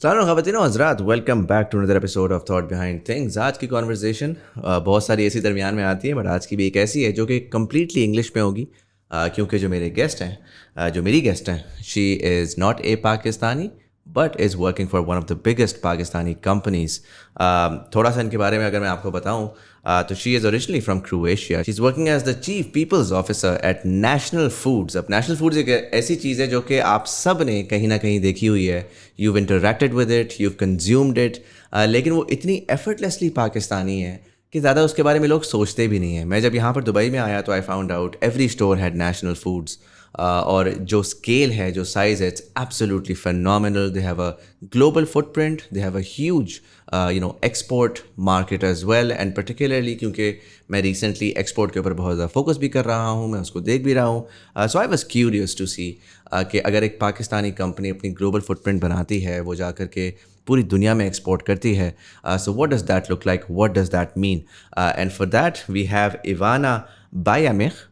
सालों ख़वातीन और हज़रात, welcome back to another episode of thought behind things. आज की कॉन्वर्सेशन बहुत सारी ऐसी दरमियान में आती है, बट आज की भी एक ऐसी है जो कि कम्प्लीटली इंग्लिश में होगी, क्योंकि जो मेरे गेस्ट हैं, जो मेरी गेस्ट हैं, she is not a Pakistani but is working for one of the biggest Pakistani companies. थोड़ा सा इनके बारे में अगर मैं आपको बताऊँ, तो she is originally from Croatia. She is working as the chief people's officer at National Foods. अब नेशनल फूड्स एक ऐसी चीज़ है जो कि आप सब ने कहीं ना कहीं देखी हुई है। you've interacted with it, you've consumed it, लेकिन वो इतनी effortlessly पाकिस्तानी है कि ज़्यादा उसके बारे में लोग सोचते भी नहीं हैं। मैं जब यहाँ पर दुबई में आया तो I found out every store had national foods, और जो स्केल है, जो साइज़ है, it's absolutely phenomenal. They have a global footprint, they have a huge export market as well, and particularly क्योंकि मैं recently export के ऊपर बहुत ज़्यादा फोकस भी कर रहा हूँ, मैं उसको देख भी रहा हूँ, so I was curious to see कि अगर एक पाकिस्तानी कंपनी अपनी ग्लोबल फुटप्रिंट बनाती है, वो जा कर के पूरी दुनिया में एक्सपोर्ट करती है, so what does that look like, what does that mean, and for that we have इवाना बायामिक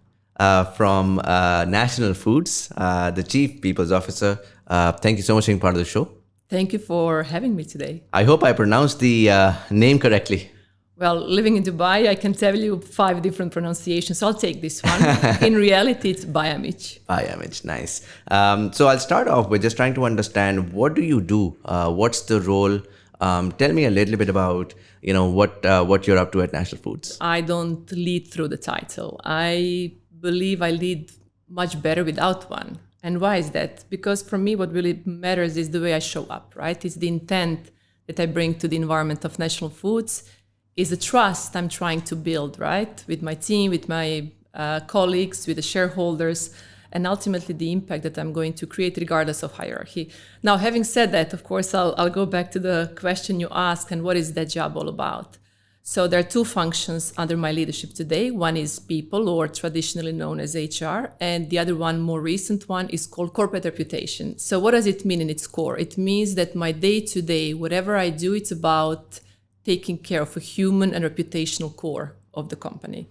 from National Foods, the Chief People's Officer. Thank you so much for being part of the show. Thank you for having me today. I hope I pronounced the name correctly. Well, living in Dubai, I can tell you 5 different pronunciations. I'll take this one. In reality, it's Bajamic. Bajamic, nice. So I'll start off with just trying to understand, what do you do? What's the role? Tell me a little bit about what you're up to at National Foods. I don't lead through the title. I believe I lead much better without one. And why is that? Because for me, what really matters is the way I show up, right? It's the intent that I bring to the environment of National Foods, is the trust I'm trying to build, right? With my team, with my colleagues, with the shareholders, and ultimately the impact that I'm going to create regardless of hierarchy. Now, having said that, of course, I'll go back to the question you asked, and what is that job all about? So there are 2 functions under my leadership today. One is people, or traditionally known as HR, and the other one, more recent one, is called corporate reputation. So what does it mean in its core? It means that my day-to-day, whatever I do, it's about taking care of a human and reputational core of the company.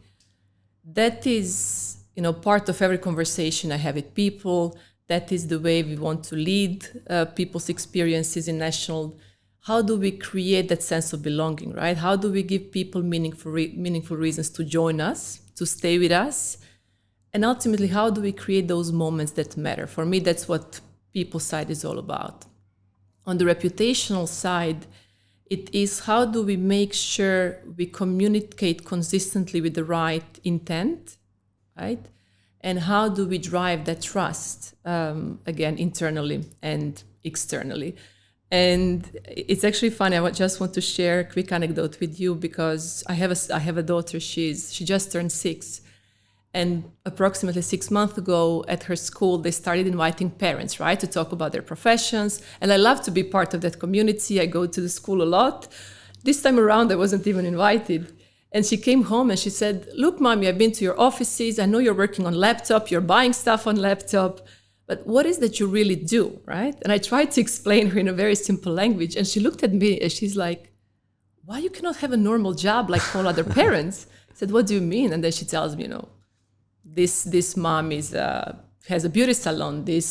That is, part of every conversation I have with people. That is the way we want to lead people's experiences in National. How do we create that sense of belonging, right? How do we give people meaningful reasons to join us, to stay with us? And ultimately, how do we create those moments that matter? For me, that's what people side is all about. On the reputational side, it is how do we make sure we communicate consistently with the right intent, right? And how do we drive that trust, again, internally and externally? And it's actually funny. I just want to share a quick anecdote with you, because I have a daughter. She just turned 6, and approximately 6 months ago at her school, they started inviting parents, right, to talk about their professions. And I love to be part of that community. I go to the school a lot. This time around, I wasn't even invited. And she came home and she said, "Look, Mommy, I've been to your offices. I know you're working on laptop. You're buying stuff on laptop. But what is that you really do, right?" And I tried to explain her in a very simple language. And she looked at me and she's like, "Why you cannot have a normal job like all other parents?" I said, "What do you mean?" And then she tells me, this mom has a beauty salon. This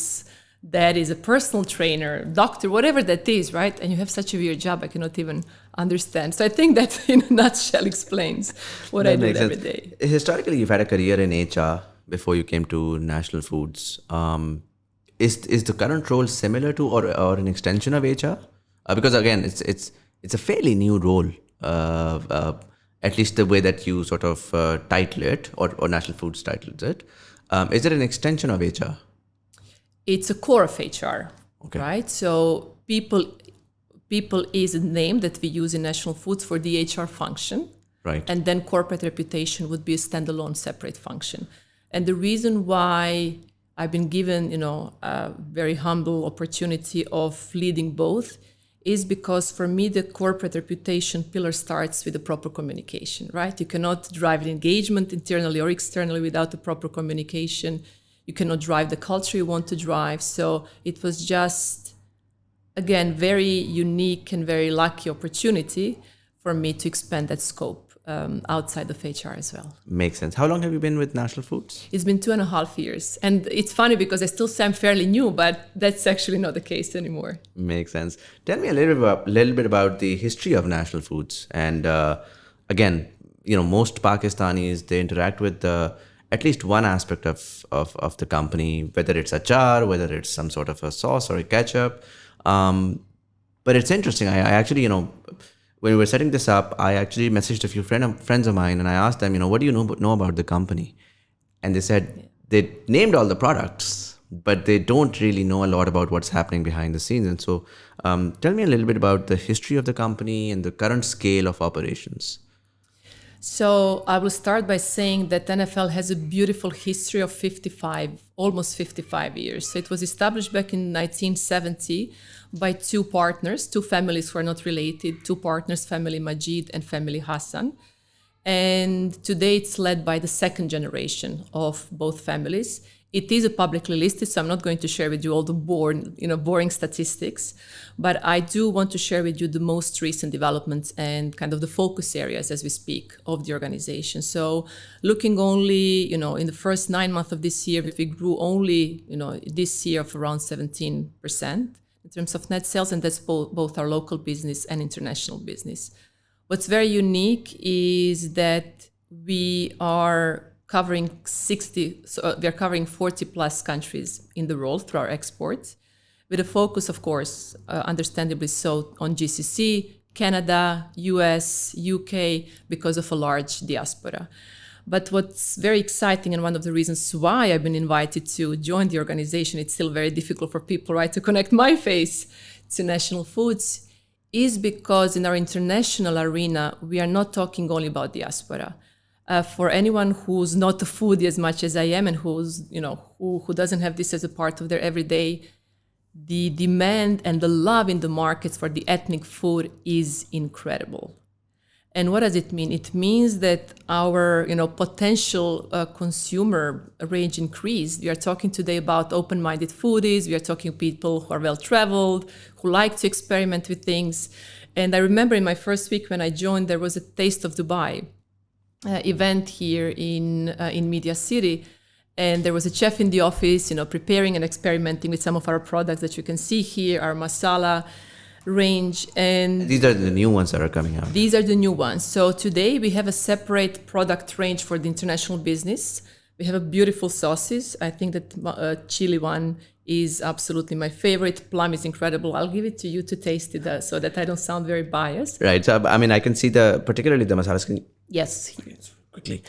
dad is a personal trainer, doctor, whatever that is, right? And you have such a weird job, I cannot even understand. So I think that in a nutshell explains what I do every day. Historically, you've had a career in HR before you came to National Foods. Is the current role similar to or an extension of HR? Because again, it's a fairly new role, at least the way that you sort of title it, or National Foods titles it. Is it an extension of HR? It's a core of HR, okay, right? So people is a name that we use in National Foods for the HR function, right? And then corporate reputation would be a standalone, separate function. And the reason why I've been given, a very humble opportunity of leading both is because for me, the corporate reputation pillar starts with the proper communication, right? You cannot drive the engagement internally or externally without the proper communication. You cannot drive the culture you want to drive. So it was just, again, very unique and very lucky opportunity for me to expand that scope. outside of HR as well. Makes sense. How long have you been with National Foods? It's been 2.5 years. And it's funny because I still say I'm fairly new, but that's actually not the case anymore. Makes sense. Tell me a little bit about the history of National Foods. And again, most Pakistanis, they interact with at least one aspect of the company, whether it's achar, whether it's some sort of a sauce or a ketchup. But it's interesting. I actually, when we were setting this up, I actually messaged a few friends of mine and I asked them, what do you know about the company? And they said they named all the products, but they don't really know a lot about what's happening behind the scenes. And so tell me a little bit about the history of the company and the current scale of operations. So I will start by saying that NFL has a beautiful history of almost 55 years. So it was established back in 1970 by two partners, two families who are not related, two partners, family Majid and family Hasan. And today it's led by the second generation of both families. It is a publicly listed, so I'm not going to share with you all the boring statistics, but I do want to share with you the most recent developments and kind of the focus areas as we speak of the organization. So looking only, in the first 9 months of this year, we grew only, this year of around 17% in terms of net sales, and that's both our local business and international business. What's very unique is that we are covering 40 plus countries in the world through our exports, with a focus, of course, understandably so, on GCC, Canada, US, UK, because of a large diaspora. But what's very exciting, and one of the reasons why I've been invited to join the organization, it's still very difficult for people, right, to connect my face to National Foods, is because in our international arena, we are not talking only about diaspora. For anyone who's not a foodie as much as I am, and who's who doesn't have this as a part of their everyday, the demand and the love in the markets for the ethnic food is incredible. And what does it mean? It means that our potential consumer range increased. We are talking today about open-minded foodies. We are talking people who are well-traveled, who like to experiment with things. And I remember in my first week when I joined, there was a Taste of Dubai event here in Media City, and there was a chef in the office, preparing and experimenting with some of our products that you can see here, our masala range. And these are the new ones that are coming out. These are the new ones. So today we have a separate product range for the international business. We have a beautiful sauces. I think that chili one is absolutely my favorite. Plum is incredible. I'll give it to you to taste it so that I don't sound very biased. Right. So, I can see particularly the masalas. Yes. Quickly.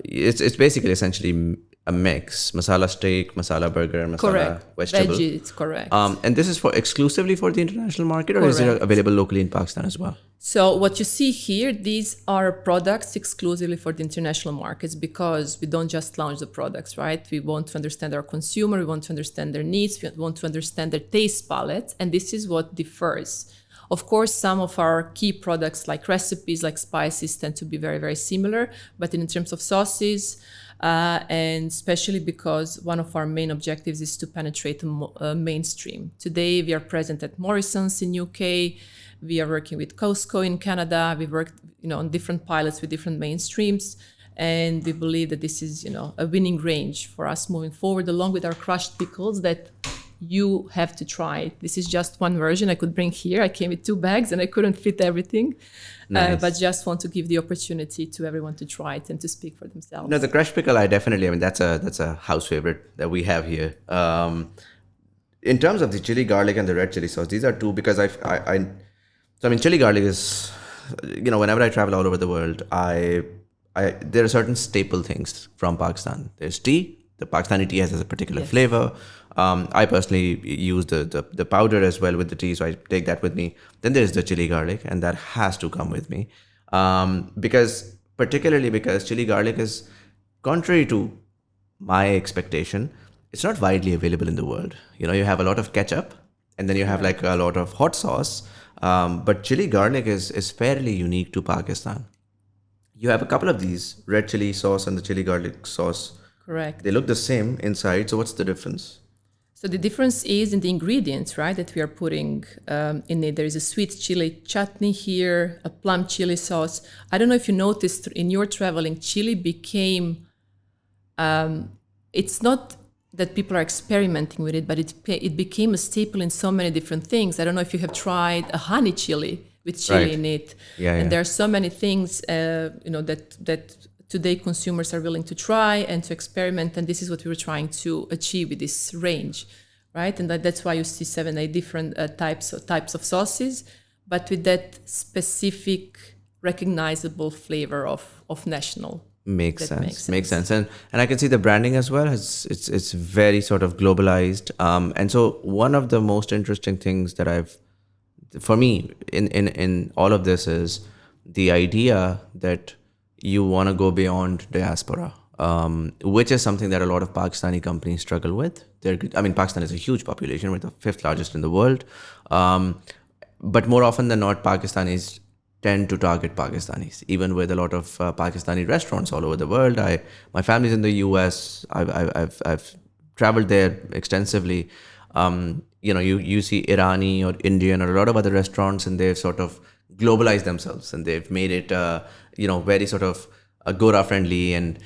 It's basically essentially a mix: masala steak, masala burger, masala correct. vegetable. Veggies, correct. And this is exclusively for the international market, or correct. is it available locally in Pakistan as well? So what you see here, these are products exclusively for the international markets, because we don't just launch the products, right? We want to understand our consumer, we want to understand their needs, we want to understand their taste palette, and this is what differs. Of course, some of our key products like recipes, like spices, tend to be very, very similar. But in terms of sauces, and especially because one of our main objectives is to penetrate the mainstream. Today, we are present at Morrison's in UK. We are working with Costco in Canada. We've worked on different pilots with different mainstreams. And we believe that this is a winning range for us moving forward, along with our crushed pickles that you have to try. This is just one version I could bring here. I came with 2 bags and I couldn't fit everything. Nice. But just want to give the opportunity to everyone to try it and to speak for themselves. No, the crushed pickle, that's a house favorite that we have here. In terms of the chili garlic and the red chili sauce, these are two, because chili garlic is, whenever I travel all over the world, there are certain staple things from Pakistan. There's tea. The Pakistani tea has a particular flavor. I personally use the powder as well with the tea, so I take that with me. Then there's the chili garlic, and that has to come with me. Because chili garlic is, contrary to my expectation, it's not widely available in the world. You have a lot of ketchup, and then you have like a lot of hot sauce. But chili garlic is fairly unique to Pakistan. You have a couple of these, red chili sauce and the chili garlic sauce. Correct. They look the same inside, so what's the difference? So the difference is in the ingredients, right, that we are putting in it. There is a sweet chili chutney here, a plum chili sauce. I don't know if you noticed in your traveling, chili became, it's not that people are experimenting with it, but it became a staple in so many different things. I don't know if you have tried a honey chili with chili in it. And there are so many things, that today consumers are willing to try and to experiment, and this is what we were trying to achieve with this range, right? And that's why you see 7-8 different types of sauces, but with that specific recognizable flavor of national. Makes sense. And I can see the branding as well. It's very sort of globalized. And so one of the most interesting things that for me in all of this is the idea that you want to go beyond diaspora, which is something that a lot of Pakistani companies struggle with. Pakistan is a huge population. We're the 5th largest in the world. But more often than not, Pakistanis tend to target Pakistanis, even with a lot of Pakistani restaurants all over the world. My family's in the US. I've traveled there extensively. You see Irani or Indian or a lot of other restaurants, and they've sort of globalized themselves, and they've made it, very sort of Agora friendly and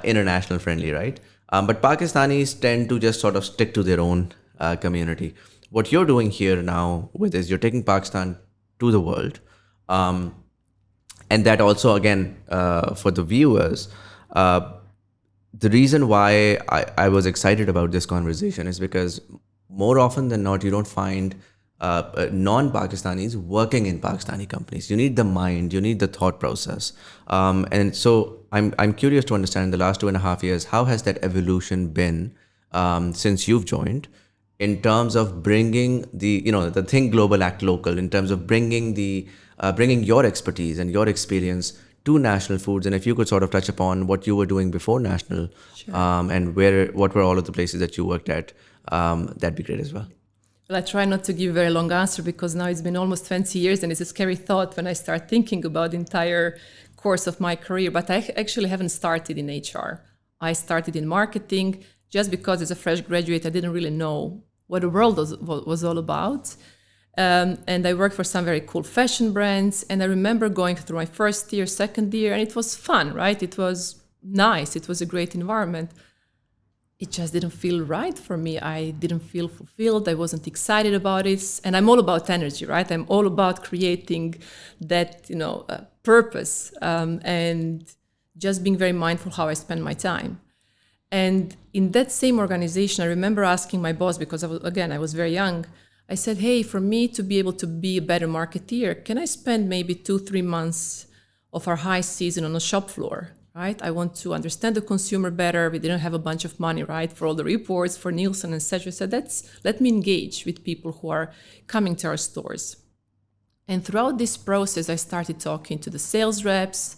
international friendly, right? But Pakistanis tend to just sort of stick to their own community. What you're doing here now with is you're taking Pakistan to the world. And that also, again, for the viewers, the reason why I was excited about this conversation is because more often than not, you don't find non-Pakistanis working in Pakistani companies. You need the mind, you need the thought process. And so I'm curious to understand in the last 2.5 years, how has that evolution been since you've joined, in terms of bringing the think global, act local, in terms of bringing your expertise and your experience to National Foods. And if you could sort of touch upon what you were doing before National, sure. And what were all of the places that you worked at, that'd be great as well. Well, I try not to give a very long answer, because now it's been almost 20 years and it's a scary thought when I start thinking about the entire course of my career. But I actually haven't started in HR. I started in marketing just because as a fresh graduate, I didn't really know what the world was all about. And I worked for some very cool fashion brands. And I remember going through my first year, second year, and it was fun, right? It was nice. It was a great environment. It just didn't feel right for me. I didn't feel fulfilled. I wasn't excited about it. And I'm all about energy, right? I'm all about creating that, purpose, and just being very mindful how I spend my time. And in that same organization, I remember asking my boss, because I was very young. I said, hey, for me to be able to be a better marketeer, can I spend maybe 2-3 months of our high season on the shop floor? Right? I want to understand the consumer better. We didn't have a bunch of money, right, for all the reports, for Nielsen, etc. So let me engage with people who are coming to our stores. And throughout this process, I started talking to the sales reps.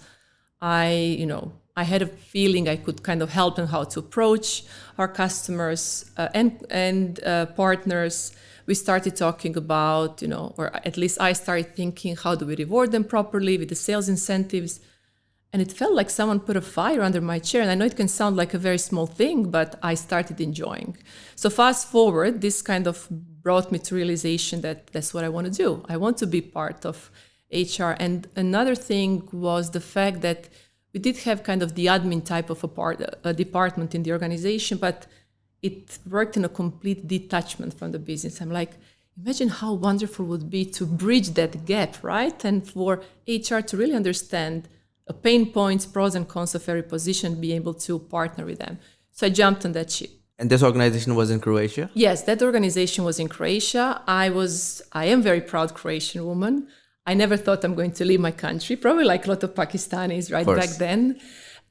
I had a feeling I could kind of help them how to approach our customers and partners. We started talking about, or at least I started thinking, how do we reward them properly with the sales incentives? And it felt like someone put a fire under my chair. And I know it can sound like a very small thing, but I started enjoying. So fast forward, this kind of brought me to realization that that's what I want to do. I want to be part of HR. And another thing was the fact that we did have kind of the admin type of a department in the organization, but it worked in a complete detachment from the business. I'm like, imagine how wonderful it would be to bridge that gap, right? And for HR to really understand pain points, pros and cons of every position, be able to partner with them. So I jumped on that ship. And this organization was in Croatia? Yes, that organization was in Croatia. I am very proud Croatian woman. I never thought I'm going to leave my country, probably like a lot of Pakistanis right back then.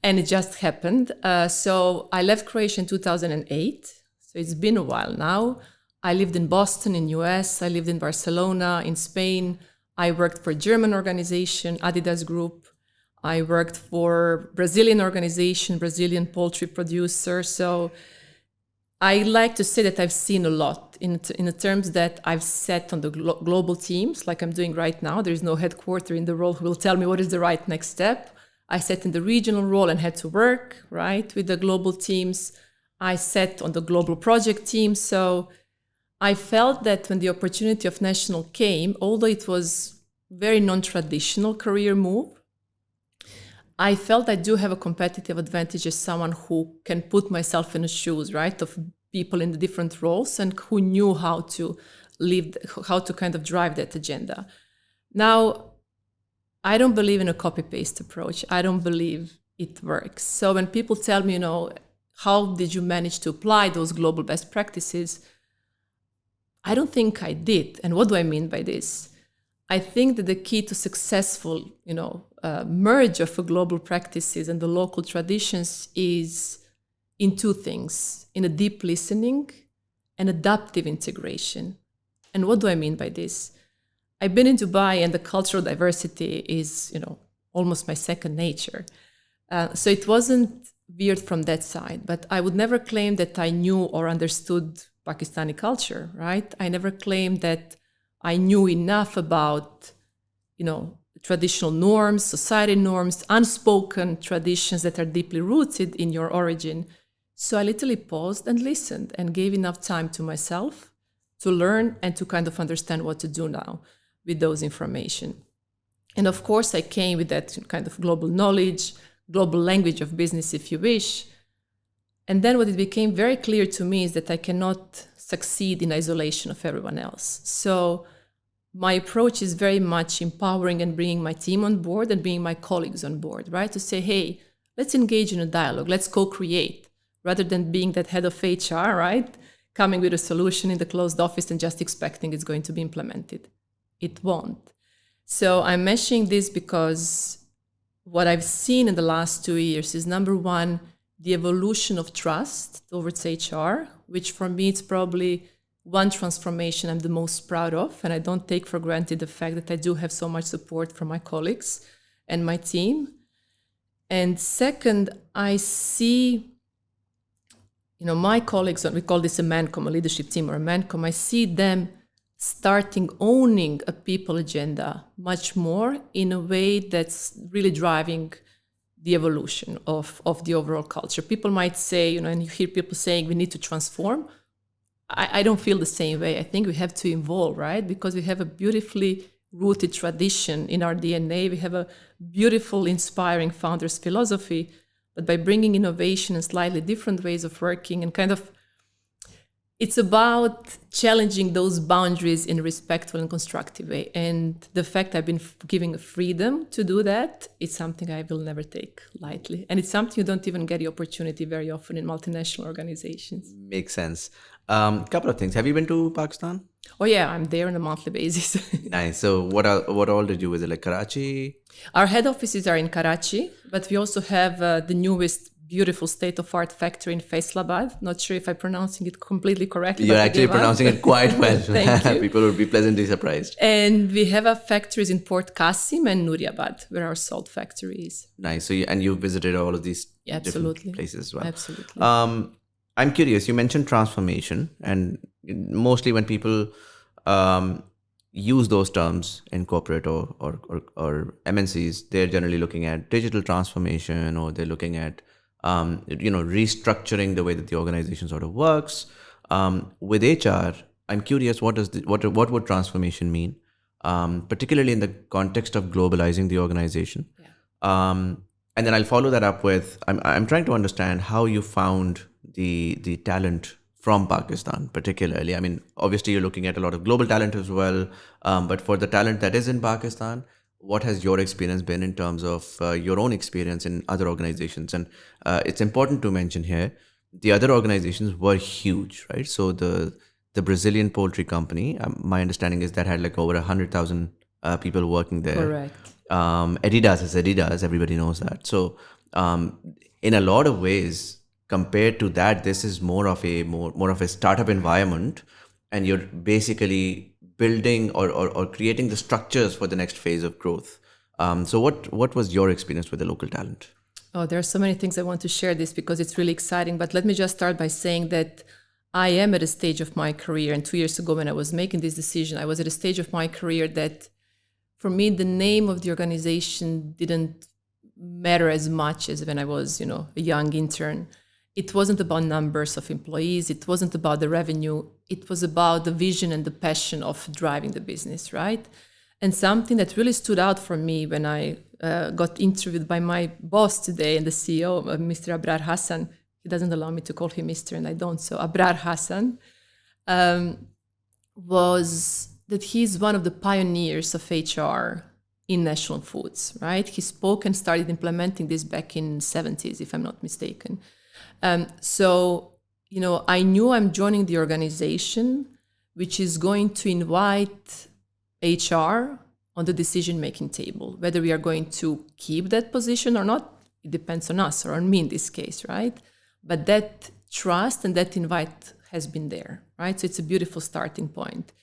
And it just happened. So I left Croatia in 2008. So it's been a while now. I lived in Boston in US. I lived in Barcelona in Spain. I worked for a German organization, Adidas Group. I worked for Brazilian organization, Brazilian poultry producer. So I like to say that I've seen a lot in the terms that I've sat on the global teams, like I'm doing right now. There is no headquarter in the role who will tell me what is the right next step. I sat in the regional role and had to work, right, with the global teams. I sat on the global project team. So I felt that when the opportunity of national came, although it was very non-traditional career move, I felt I do have a competitive advantage as someone who can put myself in the shoes, right, of people in the different roles and who knew how to live, how to kind of drive that agenda. Now, I don't believe in a copy-paste approach. I don't believe it works. So when people tell me, how did you manage to apply those global best practices? I don't think I did. And what do I mean by this? I think that the key to successful, merge of the global practices and the local traditions is in two things: in a deep listening and adaptive integration. And what do I mean by this? I've been in Dubai, and the cultural diversity is, almost my second nature. So it wasn't veered from that side, but I would never claim that I knew or understood Pakistani culture, right? I never claimed that I knew enough about, traditional norms, society norms, unspoken traditions that are deeply rooted in your origin. So I literally paused and listened and gave enough time to myself to learn and to kind of understand what to do now with those information. And of course, I came with that kind of global knowledge, global language of business, if you wish. And then what it became very clear to me is that I cannot succeed in isolation of everyone else. So my approach is very much empowering and bringing my team on board and bringing my colleagues on board, right? To say, hey, let's engage in a dialogue, let's co-create, rather than being that head of HR, right? Coming with a solution in the closed office and just expecting it's going to be implemented. It won't. So I'm mentioning this because what I've seen in the last 2 years is, number one, the evolution of trust towards HR, which for me, it's probably one transformation I'm the most proud of. And I don't take for granted the fact that I do have so much support from my colleagues and my team. And second, I see, my colleagues, we call this a MANCOM, a leadership team or a MANCOM, I see them starting owning a people agenda much more in a way that's really driving the evolution of the overall culture. People might say, and you hear people saying we need to transform. I don't feel the same way. I think we have to evolve, right? Because we have a beautifully rooted tradition in our DNA. We have a beautiful, inspiring founder's philosophy. But by bringing innovation and slightly different ways of working and it's about challenging those boundaries in a respectful and constructive way. And the fact I've been giving freedom to do that is something I will never take lightly. And it's something you don't even get the opportunity very often in multinational organizations. Makes sense. Couple of things. Have you been to Pakistan? Oh yeah, I'm there on a monthly basis. Nice. So what all did you visit? Like Karachi? Our head offices are in Karachi, but we also have the newest beautiful state-of-art factory in Faisalabad. Not sure if I'm pronouncing it completely correctly. You're actually pronouncing it quite well. Thank you. People would be pleasantly surprised. And we have factories in Port Qasim and Nooriabad, where our salt factory is. Nice. So you visited all of these Absolutely. different places as well. Absolutely. I'm curious. You mentioned transformation, and mostly when people use those terms in corporate or MNCs, they're generally looking at digital transformation, or they're looking at restructuring the way that the organization sort of works. With HR, I'm curious, what would transformation mean, particularly in the context of globalizing the organization? Yeah. And then I'll follow that up with, I'm trying to understand how you found the talent from Pakistan, particularly. I mean, obviously you're looking at a lot of global talent as well, but for the talent that is in Pakistan, what has your experience been in terms of your own experience in other organizations? And it's important to mention here, the other organizations were huge, right? So the Brazilian poultry company, my understanding is that had like over 100,000 people working there. Correct. Adidas is Adidas, everybody knows that. So in a lot of ways, compared to that, this is more of a startup environment, and you're basically building or creating the structures for the next phase of growth. So what was your experience with the local talent? Oh, there are so many things I want to share this because it's really exciting. But let me just start by saying that I am at a stage of my career, and 2 years ago when I was making this decision, I was at a stage of my career that for me, the name of the organization didn't matter as much as when I was, a young intern. it wasn't about numbers of employees. It wasn't about the revenue. It was about the vision and the passion of driving the business, right? And something that really stood out for me when I got interviewed by my boss today and the CEO, Mr. Abrar Hasan. He doesn't allow me to call him Mr. and I don't. So Abrar Hasan was that he's one of the pioneers of HR in National Foods, right? He spoke and started implementing this back in 70s, if I'm not mistaken. So, I knew I'm joining the organization, which is going to invite HR on the decision-making table. Whether we are going to keep that position or not, it depends on us or on me in this case, right? But that trust and that invite has been there, right? So it's a beautiful starting point.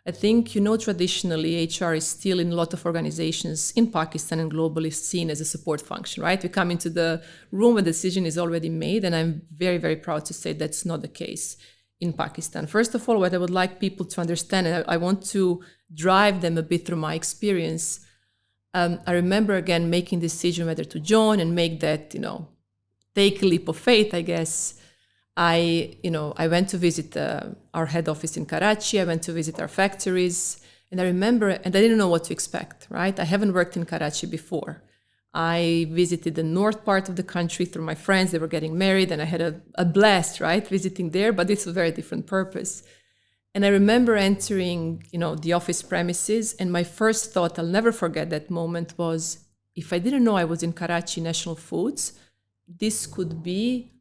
I think, traditionally HR is still in a lot of organizations in Pakistan and globally seen as a support function, right? We come into the room, a decision is already made, and I'm very, very proud to say that's not the case in Pakistan. First of all, what I would like people to understand, and I want to drive them a bit through my experience. I remember, again, making the decision whether to join and make that, take a leap of faith, I guess. I went to visit our head office in Karachi. I went to visit our factories. And I remember, and I didn't know what to expect, right? I haven't worked in Karachi before. I visited the north part of the country through my friends. They were getting married and I had a blast, right? Visiting there, but it's a very different purpose. And I remember entering, the office premises. And my first thought, I'll never forget that moment, was if I didn't know I was in Karachi National Foods, this could be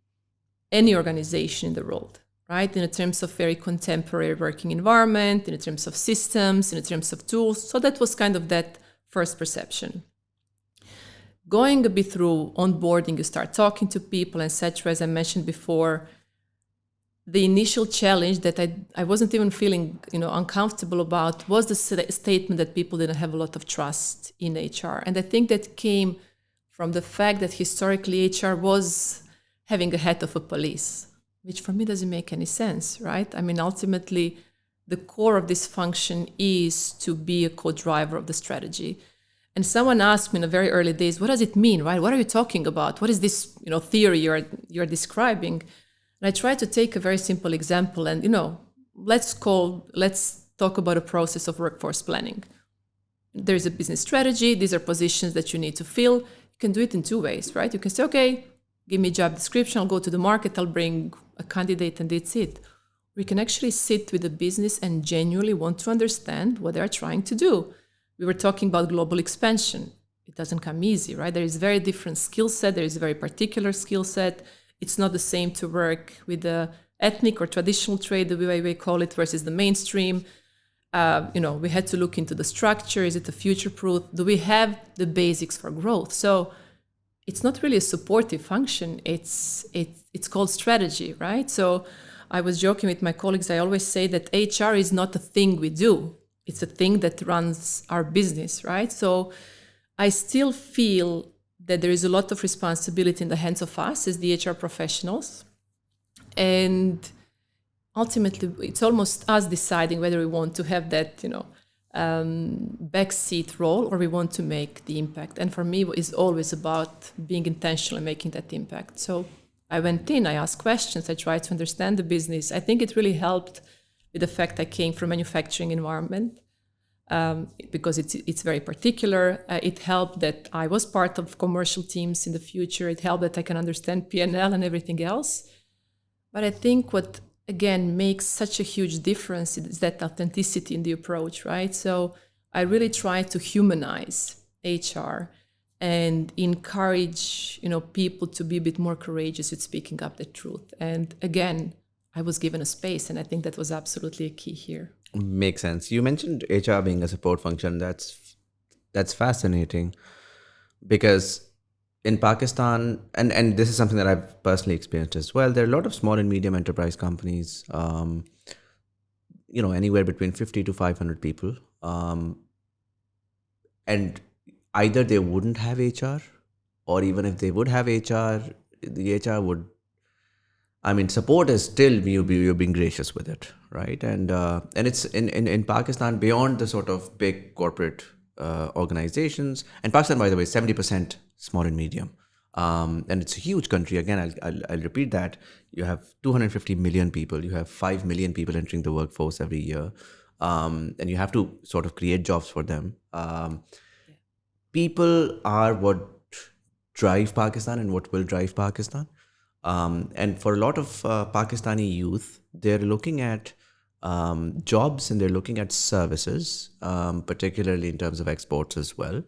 any organization in the world, right? In terms of very contemporary working environment, in terms of systems, in terms of tools. So that was kind of that first perception. Going a bit through onboarding, you start talking to people, etc. As I mentioned before, the initial challenge that I wasn't even feeling, uncomfortable about was the statement that people didn't have a lot of trust in HR. And I think that came from the fact that historically HR was having a head of a police, which for me doesn't make any sense, right? I mean, ultimately, the core of this function is to be a co-driver of the strategy. And someone asked me in the very early days, what does it mean, right? What are you talking about? What is this, theory you're describing? And I try to take a very simple example and, let's talk about a process of workforce planning. There's a business strategy. These are positions that you need to fill. You can do it in two ways, right? You can say, okay, give me a job description, I'll go to the market, I'll bring a candidate and that's it. We can actually sit with the business and genuinely want to understand what they're trying to do. We were talking about global expansion. It doesn't come easy, right? There is a very different skill set. There is a very particular skill set. It's not the same to work with the ethnic or traditional trade, the way we call it, versus the mainstream. We had to look into the structure. Is it a future-proof? Do we have the basics for growth? So it's not really a supportive function. It's called strategy, right? So I was joking with my colleagues. I always say that HR is not a thing we do. It's a thing that runs our business, right? So I still feel that there is a lot of responsibility in the hands of us as the HR professionals. And ultimately, it's almost us deciding whether we want to have that, backseat role or we want to make the impact. And for me, it's always about being intentional and making that impact. So I went in, I asked questions, I tried to understand the business. I think it really helped with the fact I came from a manufacturing environment because it's very particular. It helped that I was part of commercial teams in the future. It helped that I can understand P&L and everything else. But I think what again makes such a huge difference is that authenticity in the approach, right? So I really try to humanize HR and encourage, people to be a bit more courageous with speaking up the truth. And again, I was given a space, and I think that was absolutely a key here. Makes sense. You mentioned HR being a support function. That's fascinating because in Pakistan, and this is something that I've personally experienced as well, there are a lot of small and medium enterprise companies, anywhere between 50 to 500 people. And either they wouldn't have HR, or even if they would have HR, the HR would, support is still you're being gracious with it, right? And it's in Pakistan, beyond the sort of big corporate organizations, and Pakistan, by the way, 70% small and medium. And it's a huge country. Again, I'll repeat that. You have 250 million people. You have 5 million people entering the workforce every year. And you have to sort of create jobs for them. People are what drive Pakistan and what will drive Pakistan. And for a lot of Pakistani youth, they're looking at jobs and they're looking at services, particularly in terms of exports as well.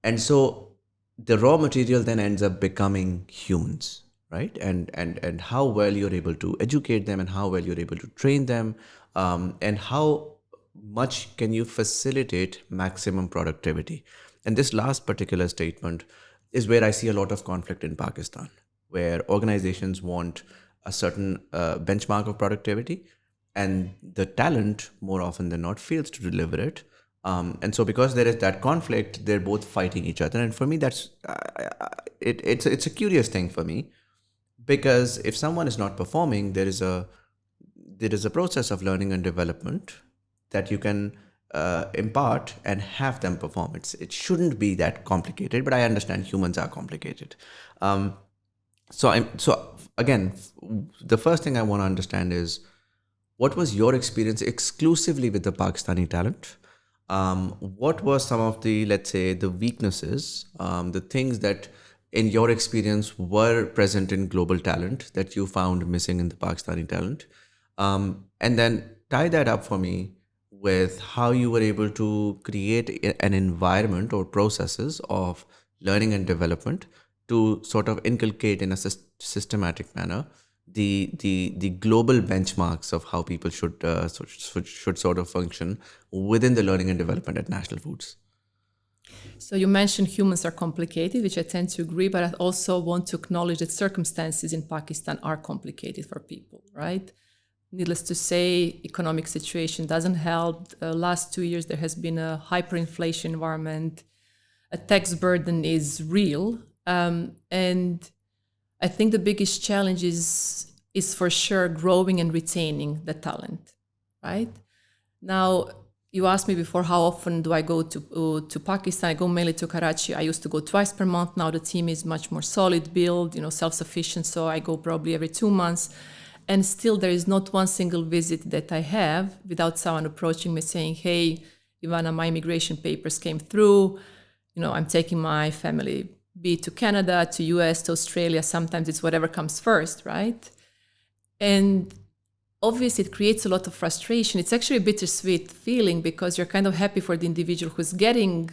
And so the raw material then ends up becoming humans, right? And how well you're able to educate them and how well you're able to train them, and how much can you facilitate maximum productivity. And this last particular statement is where I see a lot of conflict in Pakistan, where organizations want a certain benchmark of productivity, and the talent more often than not fails to deliver it. And so because there is that conflict, they're both fighting each other. And for me, that's it's a curious thing for me, because if someone is not performing, there is a process of learning and development that you can impart and have them perform. It shouldn't be that complicated, but I understand humans are complicated. So again, the first thing I want to understand is, what was your experience exclusively with the Pakistani talent? What were some of the, let's say, the weaknesses, the things that in your experience were present in global talent that you found missing in the Pakistani talent? And then tie that up for me with how you were able to create an environment or processes of learning and development to sort of inculcate in a systematic manner the global benchmarks of how people should sort of function within the learning and development at National Foods. So you mentioned humans are complicated, which I tend to agree, but I also want to acknowledge that circumstances in Pakistan are complicated for people, right? Needless to say, economic situation doesn't help. Last 2 years, there has been a hyperinflation environment. A tax burden is real. And I think the biggest challenge is for sure growing and retaining the talent, right? Now, you asked me before, how often do I go to Pakistan? I go mainly to Karachi. I used to go twice per month. Now the team is much more solid, built, self-sufficient. So I go probably every 2 months. And still there is not one single visit that I have without someone approaching me saying, hey, Ivana, my immigration papers came through. I'm taking my family, be it to Canada, to US, to Australia. Sometimes it's whatever comes first, right? And obviously it creates a lot of frustration. It's actually a bittersweet feeling because you're kind of happy for the individual who's getting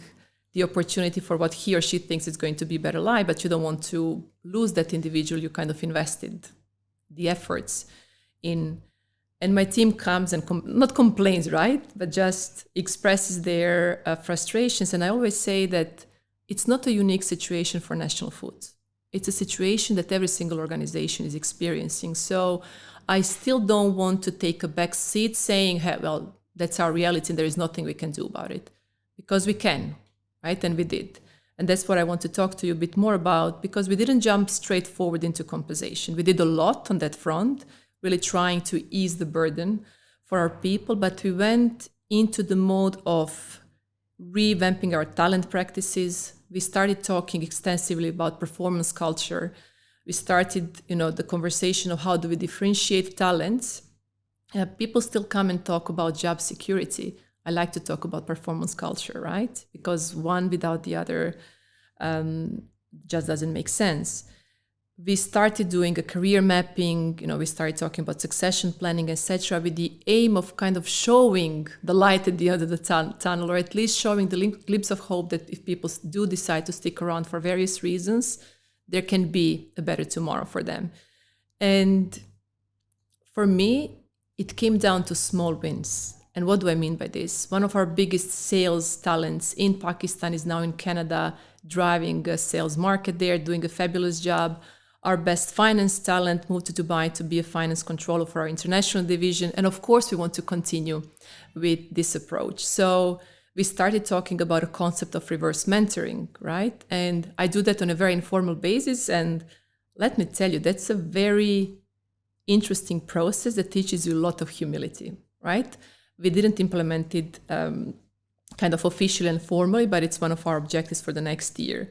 the opportunity for what he or she thinks is going to be a better life, but you don't want to lose that individual you kind of invested the efforts in. And my team comes and not complains, right? But just expresses their frustrations. And I always say that it's not a unique situation for National Foods. It's a situation that every single organization is experiencing. So I still don't want to take a back seat saying, hey, well, that's our reality and there is nothing we can do about it. Because we can, right? And we did. And that's what I want to talk to you a bit more about, because we didn't jump straight forward into compensation. We did a lot on that front, really trying to ease the burden for our people, but we went into the mode of revamping our talent practices. We started talking extensively about performance culture. We started, the conversation of how do we differentiate talents. People still come and talk about job security. I like to talk about performance culture, right? Because one without the other just doesn't make sense. We started doing a career mapping, we started talking about succession planning, etc., with the aim of kind of showing the light at the end of the tunnel, or at least showing the glimpse of hope that if people do decide to stick around for various reasons, there can be a better tomorrow for them. And for me, it came down to small wins. And what do I mean by this? One of our biggest sales talents in Pakistan is now in Canada, driving a sales market there, doing a fabulous job. Our best finance talent moved to Dubai to be a finance controller for our international division. And of course, we want to continue with this approach. So we started talking about a concept of reverse mentoring, right? And I do that on a very informal basis. And let me tell you, that's a very interesting process that teaches you a lot of humility, right? We didn't implement it kind of officially and formally, but it's one of our objectives for the next year.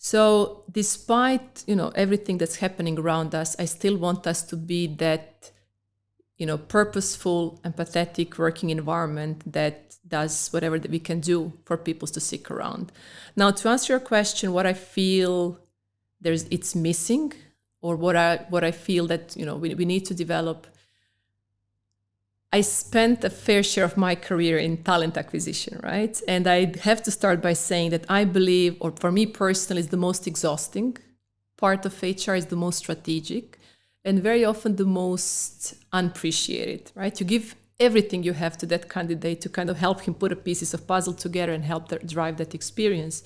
So despite, everything that's happening around us, I still want us to be that, purposeful, empathetic working environment that does whatever that we can do for people to stick around. Now, to answer your question, what I feel it's missing, or what I feel that, we need to develop. I spent a fair share of my career in talent acquisition, right? And I have to start by saying that I believe, or for me personally, is the most exhausting part of HR, is the most strategic, and very often the most unappreciated, right? You give everything you have to that candidate to kind of help him put the pieces of puzzle together and help drive that experience.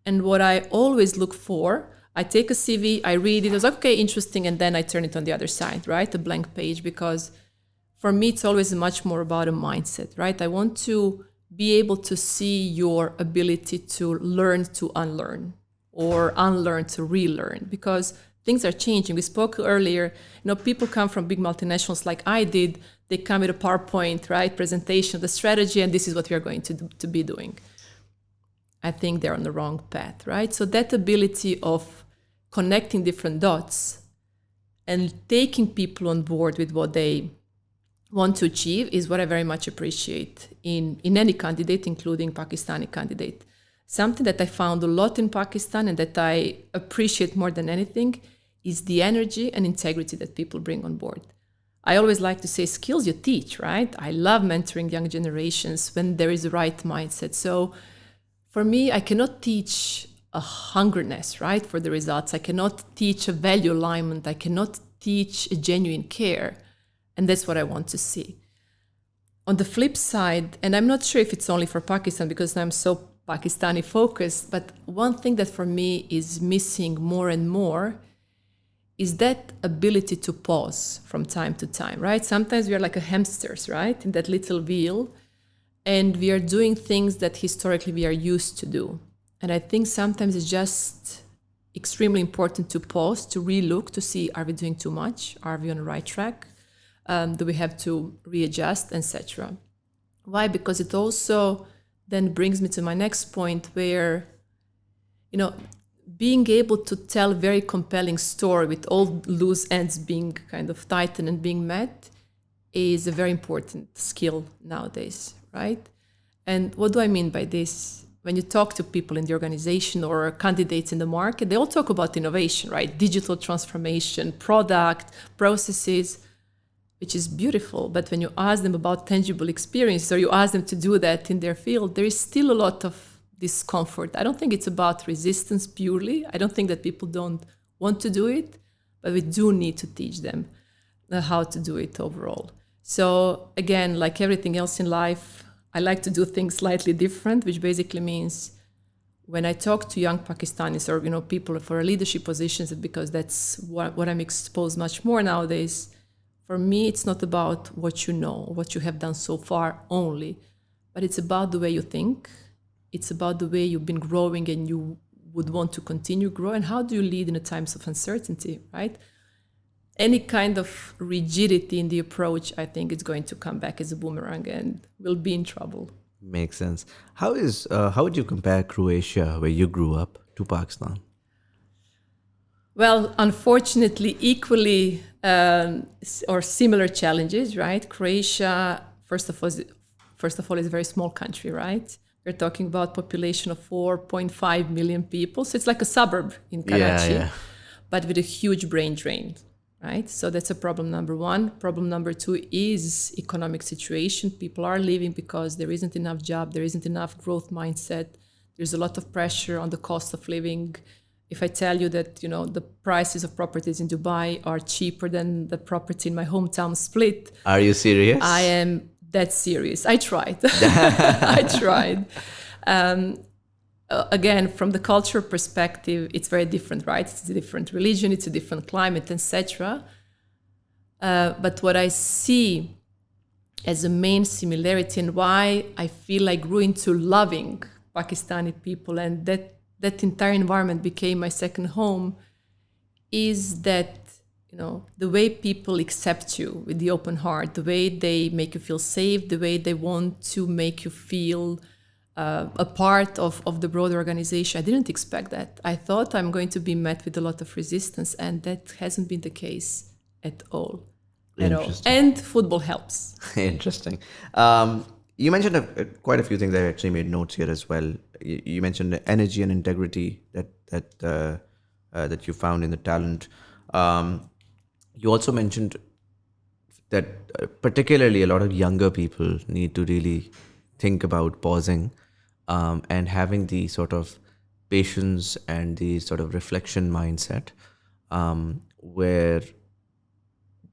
And what I always look for, I take a CV, I read it, I was like, okay, interesting, and then I turn it on the other side, right? A blank page, because for me, it's always much more about a mindset, right? I want to be able to see your ability to learn to unlearn, or unlearn to relearn, because things are changing. We spoke earlier, people come from big multinationals like I did. They come with a PowerPoint, right? Presentation, the strategy, and this is what we are going to be doing. I think they're on the wrong path, right? So that ability of connecting different dots and taking people on board with what they want to achieve is what I very much appreciate in any candidate, including Pakistani candidate. Something that I found a lot in Pakistan and that I appreciate more than anything is the energy and integrity that people bring on board. I always like to say skills you teach, right? I love mentoring young generations when there is the right mindset. So for me, I cannot teach a hungerness, right, for the results. I cannot teach a value alignment. I cannot teach a genuine care. And that's what I want to see. On the flip side, and I'm not sure if it's only for Pakistan because I'm so Pakistani focused, but one thing that for me is missing more and more is that ability to pause from time to time, right? Sometimes we are like a hamsters, right, in that little wheel, and we are doing things that historically we are used to do. And I think sometimes it's just extremely important to pause, to relook, to see, are we doing too much? Are we on the right track? Do we have to readjust, etc.? Why? Because it also then brings me to my next point where, being able to tell a very compelling story with all loose ends being kind of tightened and being met is a very important skill nowadays, right? And what do I mean by this? When you talk to people in the organization or candidates in the market, they all talk about innovation, right? Digital transformation, product, processes, which is beautiful. But when you ask them about tangible experience, or you ask them to do that in their field, there is still a lot of discomfort. I don't think it's about resistance purely. I don't think that people don't want to do it, but we do need to teach them how to do it overall. So again, like everything else in life, I like to do things slightly different, which basically means when I talk to young Pakistanis or people for leadership positions, because that's what I'm exposed much more nowadays. For me, it's not about what you know, what you have done so far only, but it's about the way you think. It's about the way you've been growing and you would want to continue growing. How do you lead in the times of uncertainty, right? Any kind of rigidity in the approach, I think it's going to come back as a boomerang and we'll be in trouble. Makes sense. How would you compare Croatia, where you grew up, to Pakistan? Well, unfortunately, equally or similar challenges, right? Croatia, first of all, is a very small country, right? We're talking about population of 4.5 million people. So it's like a suburb in Karachi, but with a huge brain drain, right? So that's a problem number one. Problem number two is economic situation. People are leaving because there isn't enough job, there isn't enough growth mindset. There's a lot of pressure on the cost of living. If I tell you that, the prices of properties in Dubai are cheaper than the property in my hometown Split. Are you serious? I am that serious. I tried. I tried. Again, from the cultural perspective, it's very different, right? It's a different religion, it's a different climate, etc. But what I see as a main similarity and why I feel I grew into loving Pakistani people and that entire environment became my second home is that, the way people accept you with the open heart, the way they make you feel safe, the way they want to make you feel a part of the broader organization. I didn't expect that. I thought I'm going to be met with a lot of resistance, and that hasn't been the case at all. At all. Interesting. And football helps. Interesting. You mentioned quite a few things. I actually made notes here as well. You mentioned energy and integrity that you found in the talent. You also mentioned that particularly a lot of younger people need to really think about pausing and having the sort of patience and the sort of reflection mindset where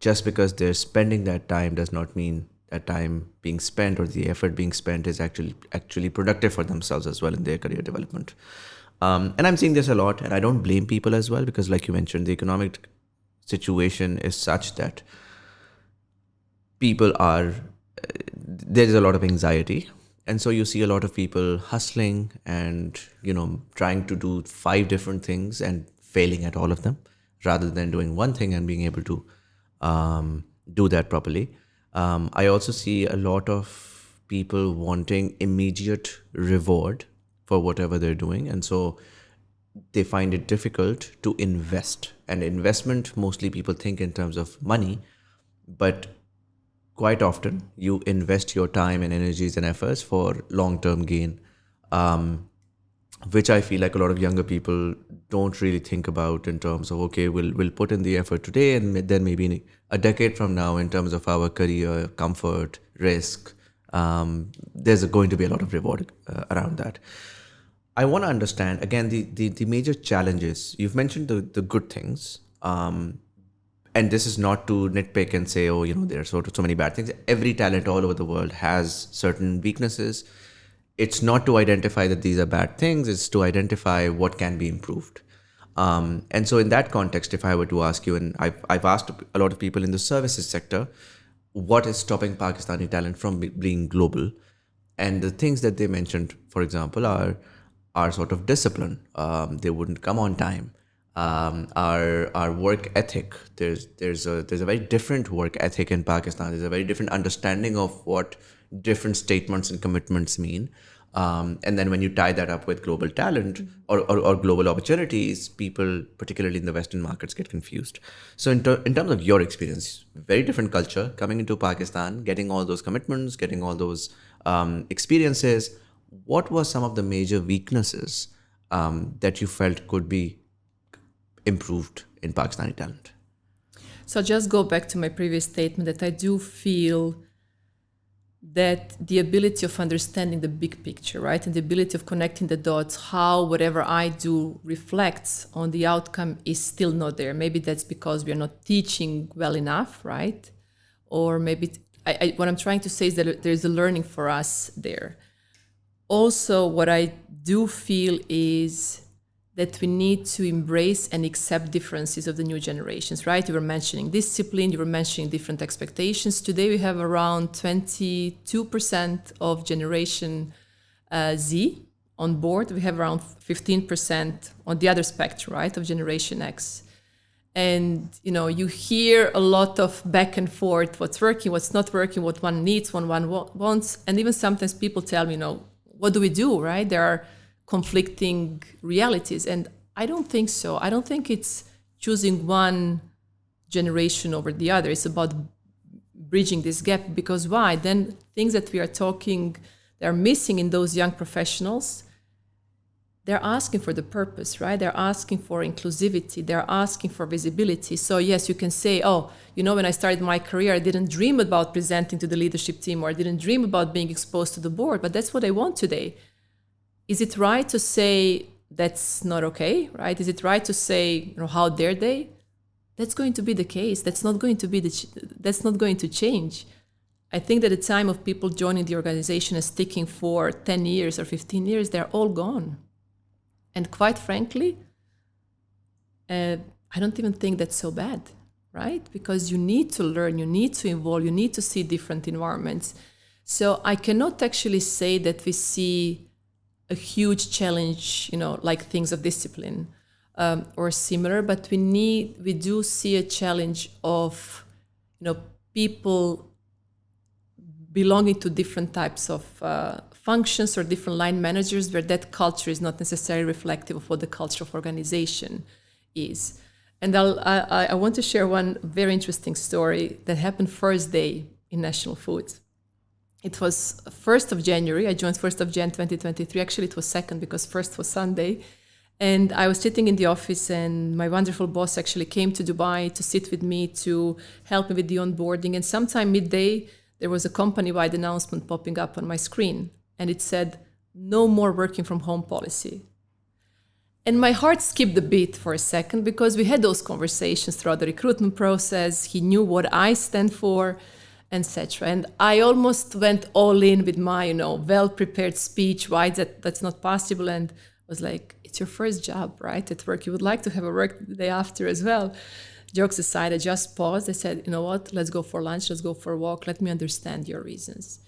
just because they're spending that time does not mean that time being spent or the effort being spent is actually productive for themselves as well in their career development. And I'm seeing this a lot, and I don't blame people as well because, like you mentioned, the economic situation is such that people are there's a lot of anxiety, and so you see a lot of people hustling and trying to do 5 different things and failing at all of them rather than doing one thing and being able to do that properly. I also see a lot of people wanting immediate reward for whatever they're doing, and so they find it difficult to invest. And investment, mostly people think in terms of money, but quite often you invest your time and energies and efforts for long-term gain, which I feel like a lot of younger people don't really think about in terms of, okay, we'll put in the effort today, and then maybe in a decade from now, in terms of our career, comfort, risk, there's going to be a lot of reward around that. I want to understand, again, the major challenges. You've mentioned the good things, and this is not to nitpick and say, oh, there are so many bad things. Every talent all over the world has certain weaknesses. It's not to identify that these are bad things, it's to identify what can be improved. And so in that context, if I were to ask you, and I've asked a lot of people in the services sector, what is stopping Pakistani talent from being global? And the things that they mentioned, for example, are sort of discipline. They wouldn't come on time. Our work ethic. There's a very different work ethic in Pakistan. There's a very different understanding of what different statements and commitments mean. And then when you tie that up with global talent or global opportunities, people, particularly in the Western markets, get confused. So in terms of your experience, very different culture, coming into Pakistan, getting all those commitments, getting all those experiences, what were some of the major weaknesses that you felt could be improved in Pakistani talent? So I'll just go back to my previous statement that I do feel that the ability of understanding the big picture, right, and the ability of connecting the dots, how whatever I do reflects on the outcome is still not there. Maybe that's because we are not teaching well enough, right? Or maybe what I'm trying to say is that there's a learning for us there. Also, what I do feel is that we need to embrace and accept differences of the new generations, right? You were mentioning discipline, you were mentioning different expectations. Today we have around 22% of Generation Z on board. We have around 15% on the other spectrum, right, of Generation X. And, you hear a lot of back and forth, what's working, what's not working, what one needs, what one wants. And even sometimes people tell me, what do we do, right? There are conflicting realities. And I don't think so. I don't think it's choosing one generation over the other. It's about bridging this gap, because why? Then things that we are talking, they're missing in those young professionals. They're asking for the purpose, right? They're asking for inclusivity. They're asking for visibility. So yes, you can say, when I started my career, I didn't dream about presenting to the leadership team, or I didn't dream about being exposed to the board, but that's what I want today. Is it right to say that's not okay, right? Is it right to say, how dare they? That's going to be the case. That's not going to change. I think that the time of people joining the organization and sticking for 10 years or 15 years, they're all gone. And quite frankly, I don't even think that's so bad, right? Because you need to learn, you need to evolve, you need to see different environments. So I cannot actually say that we see a huge challenge, like things of discipline or similar, but we do see a challenge of, people belonging to different types of functions or different line managers where that culture is not necessarily reflective of what the culture of organization is. And I want to share one very interesting story that happened first day in National Foods. It was 1st of January. I joined 1st of Jan 2023. Actually, it was 2nd because 1st was Sunday. And I was sitting in the office and my wonderful boss actually came to Dubai to sit with me to help me with the onboarding. And sometime midday, there was a company-wide announcement popping up on my screen. And it said, no more working from home policy. And my heart skipped a beat for a second because we had those conversations throughout the recruitment process. He knew what I stand for, etc. And I almost went all in with my, well-prepared speech, why that's not possible. And was like, it's your first job, right, at work. You would like to have a work the day after as well. Jokes aside, I just paused. I said, you know what, let's go for lunch, let's go for a walk. Let me understand your reasons.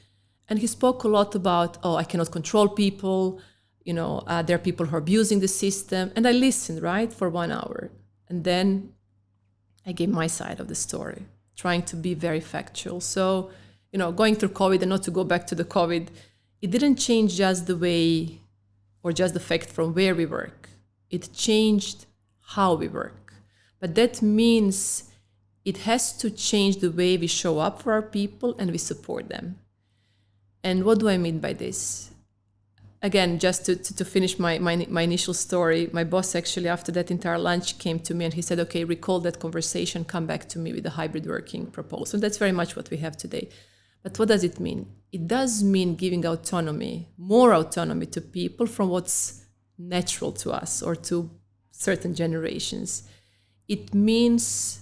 And he spoke a lot about, I cannot control people. There are people who are abusing the system. And I listened, right, for 1 hour. And then I gave my side of the story, trying to be very factual. So, going through COVID, and not to go back to the COVID, it didn't change just the way or just the fact from where we work. It changed how we work. But that means it has to change the way we show up for our people and we support them. And what do I mean by this? Again, just to finish my initial story, my boss actually after that entire lunch came to me and he said, okay, recall that conversation, come back to me with a hybrid working proposal. That's very much what we have today. But what does it mean? It does mean giving autonomy, more autonomy to people from what's natural to us or to certain generations. It means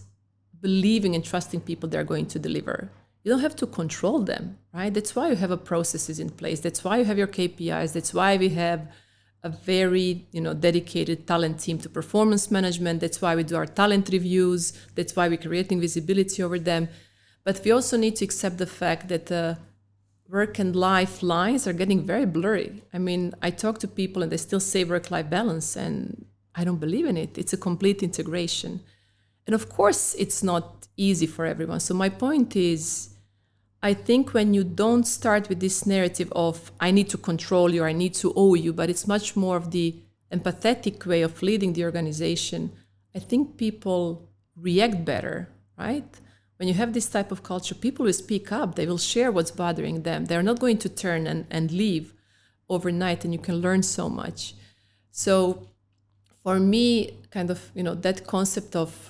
believing and trusting people they're going to deliver. You don't have to control them, right? That's why you have processes in place. That's why you have your KPIs. That's why we have a very, dedicated talent team to performance management. That's why we do our talent reviews. That's why we're creating visibility over them. But we also need to accept the fact that work and life lines are getting very blurry. I mean, I talk to people and they still say work-life balance, and I don't believe in it. It's a complete integration. And of course, it's not easy for everyone. So my point is, I think when you don't start with this narrative of, I need to control you, I need to owe you, but it's much more of the empathetic way of leading the organization, I think people react better, right? When you have this type of culture, people will speak up. They will share what's bothering them. They're not going to turn and leave overnight, and you can learn so much. So for me, kind of, that concept of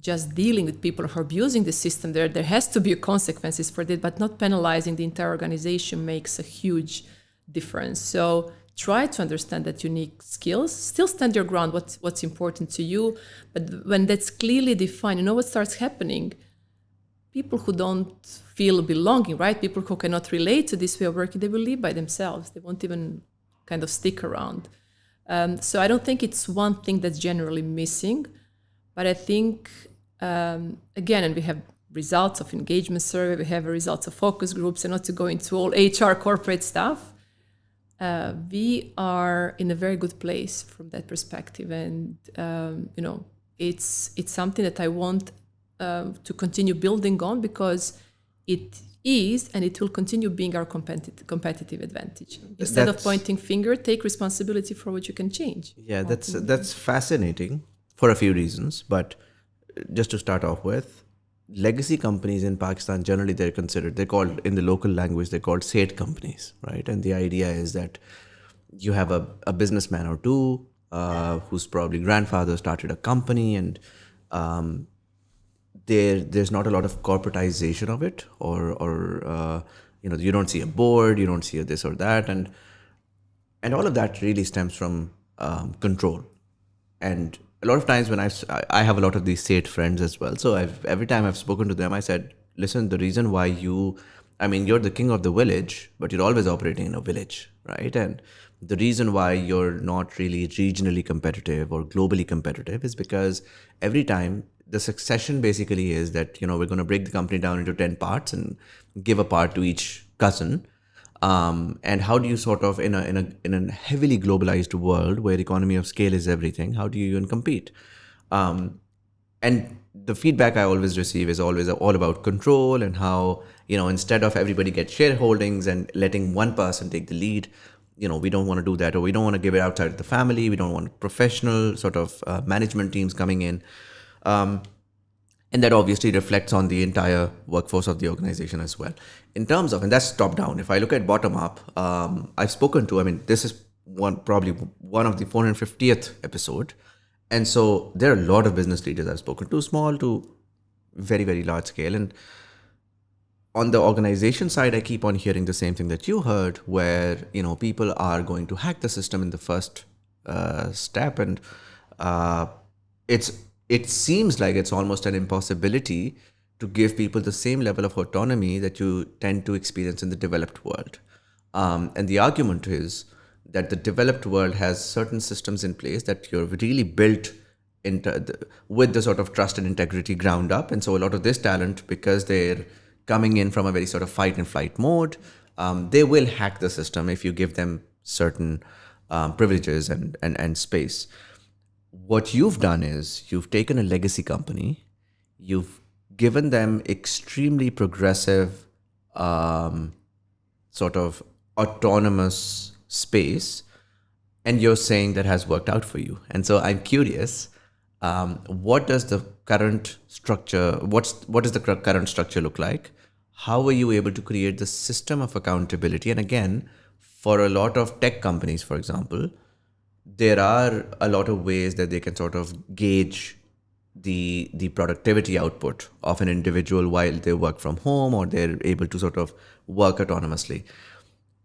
just dealing with people who are abusing the system, there has to be consequences for that, but not penalizing the entire organization makes a huge difference. So try to understand that unique skills, still stand your ground, what's important to you. But when that's clearly defined, what starts happening? People who don't feel belonging, right? People who cannot relate to this way of working, they will leave by themselves. They won't even kind of stick around. So I don't think it's one thing that's generally missing, but I think, again, and we have results of engagement survey, we have results of focus groups, and not to go into all HR corporate stuff, we are in a very good place from that perspective. And, it's something that I want to continue building on because it is and it will continue being our competitive advantage. Instead of pointing finger, take responsibility for what you can change. Yeah, that's fascinating for a few reasons. But just to start off with, legacy companies in Pakistan, generally they're called, in the local language, they're called Seth companies, right? And the idea is that you have a businessman or two whose probably grandfather started a company, and there's not a lot of corporatization of it, or you don't see a board, you don't see a this or that, and all of that really stems from control. And a lot of times when I have a lot of these state friends as well, so every time I've spoken to them, I said, listen, the reason why you're the king of the village, but you're always operating in a village, right? And the reason why you're not really regionally competitive or globally competitive is because every time the succession basically is that, we're going to break the company down into 10 parts and give a part to each cousin. And how do you sort of, in a heavily globalized world where economy of scale is everything, how do you even compete? And the feedback I always receive is always all about control and how, instead of everybody get shareholdings and letting one person take the lead, we don't want to do that, or we don't want to give it outside of the family. We don't want professional sort of management teams coming in. And that obviously reflects on the entire workforce of the organization as well. In terms of, and that's top down. If I look at bottom up, I've spoken to, this is probably one of the 450th episode. And so there are a lot of business leaders I've spoken to, small to very, very large scale. And on the organization side, I keep on hearing the same thing that you heard, where, people are going to hack the system in the first step. And it seems like it's almost an impossibility to give people the same level of autonomy that you tend to experience in the developed world. And the argument is that the developed world has certain systems in place that you're really built with the sort of trust and integrity ground up. And so a lot of this talent, because they're coming in from a very sort of fight and flight mode, they will hack the system if you give them certain privileges and space. What you've done is you've taken a legacy company, you've given them extremely progressive sort of autonomous space, and you're saying that has worked out for you. And so I'm curious, what does the current structure, what does the current structure look like? How were you able to create the system of accountability? And again, for a lot of tech companies, for example, there are a lot of ways that they can sort of gauge the productivity output of an individual while they work from home, or they're able to sort of work autonomously.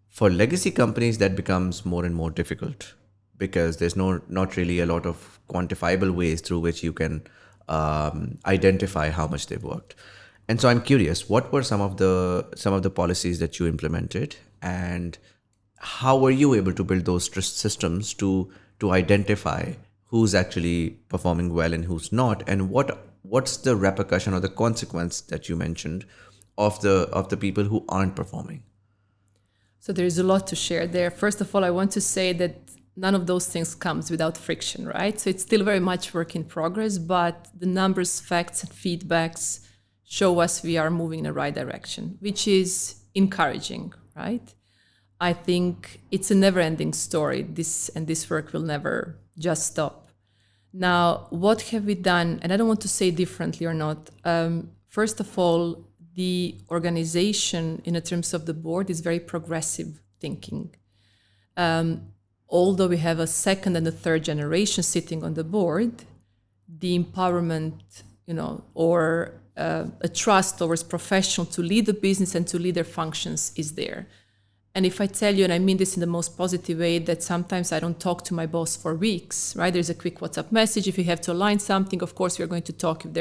For legacy companies, that becomes more and more difficult because there's not really a lot of quantifiable ways through which you can identify how much they've worked. And so I'm curious, what were some of the policies that you implemented, and how were you able to build those systems to identify who's actually performing well and who's not, and what's the repercussion or the consequence that you mentioned of the people who aren't performing? So there's a lot to share there. First of all, I want to say that none of those things comes without friction, right? So it's still very much work in progress, but the numbers, facts, and feedbacks show us we are moving in the right direction, which is encouraging, right? I think it's a never-ending story. This work will never just stop. Now, what have we done? And I don't want to say differently or not. First of all, the organization in terms of the board is very progressive thinking. Although we have a second and a third generation sitting on the board, the empowerment, or a trust towards professionals to lead the business and to lead their functions is there. And if I tell you, and I mean this in the most positive way, that sometimes I don't talk to my boss for weeks, right? There's a quick WhatsApp message. If you have to align something, of course, we're going to talk if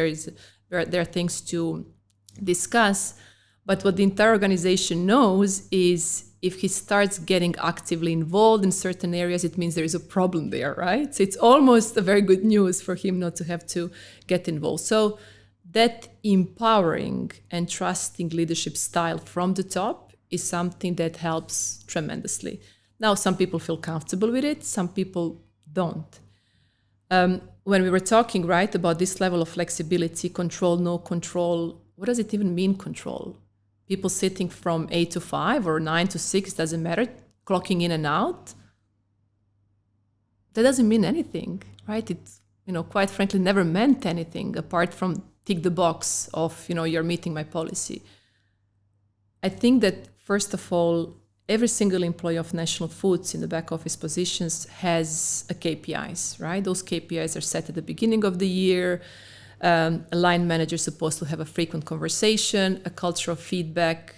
there are things to discuss. But what the entire organization knows is if he starts getting actively involved in certain areas, it means there is a problem there, right? So it's almost a very good news for him not to have to get involved. So that empowering and trusting leadership style from the top is something that helps tremendously. Now, some people feel comfortable with it, some people don't. When we were talking, right, about this level of flexibility, control, no control, what does it even mean, control? People sitting from 8 to 5 or 9 to 6, doesn't matter, clocking in and out. That doesn't mean anything, right? It, quite frankly, never meant anything apart from tick the box of, you're meeting my policy. I think that, first of all, every single employee of National Foods in the back office positions has a KPIs, right? Those KPIs are set at the beginning of the year. A line manager is supposed to have a frequent conversation, a culture of feedback.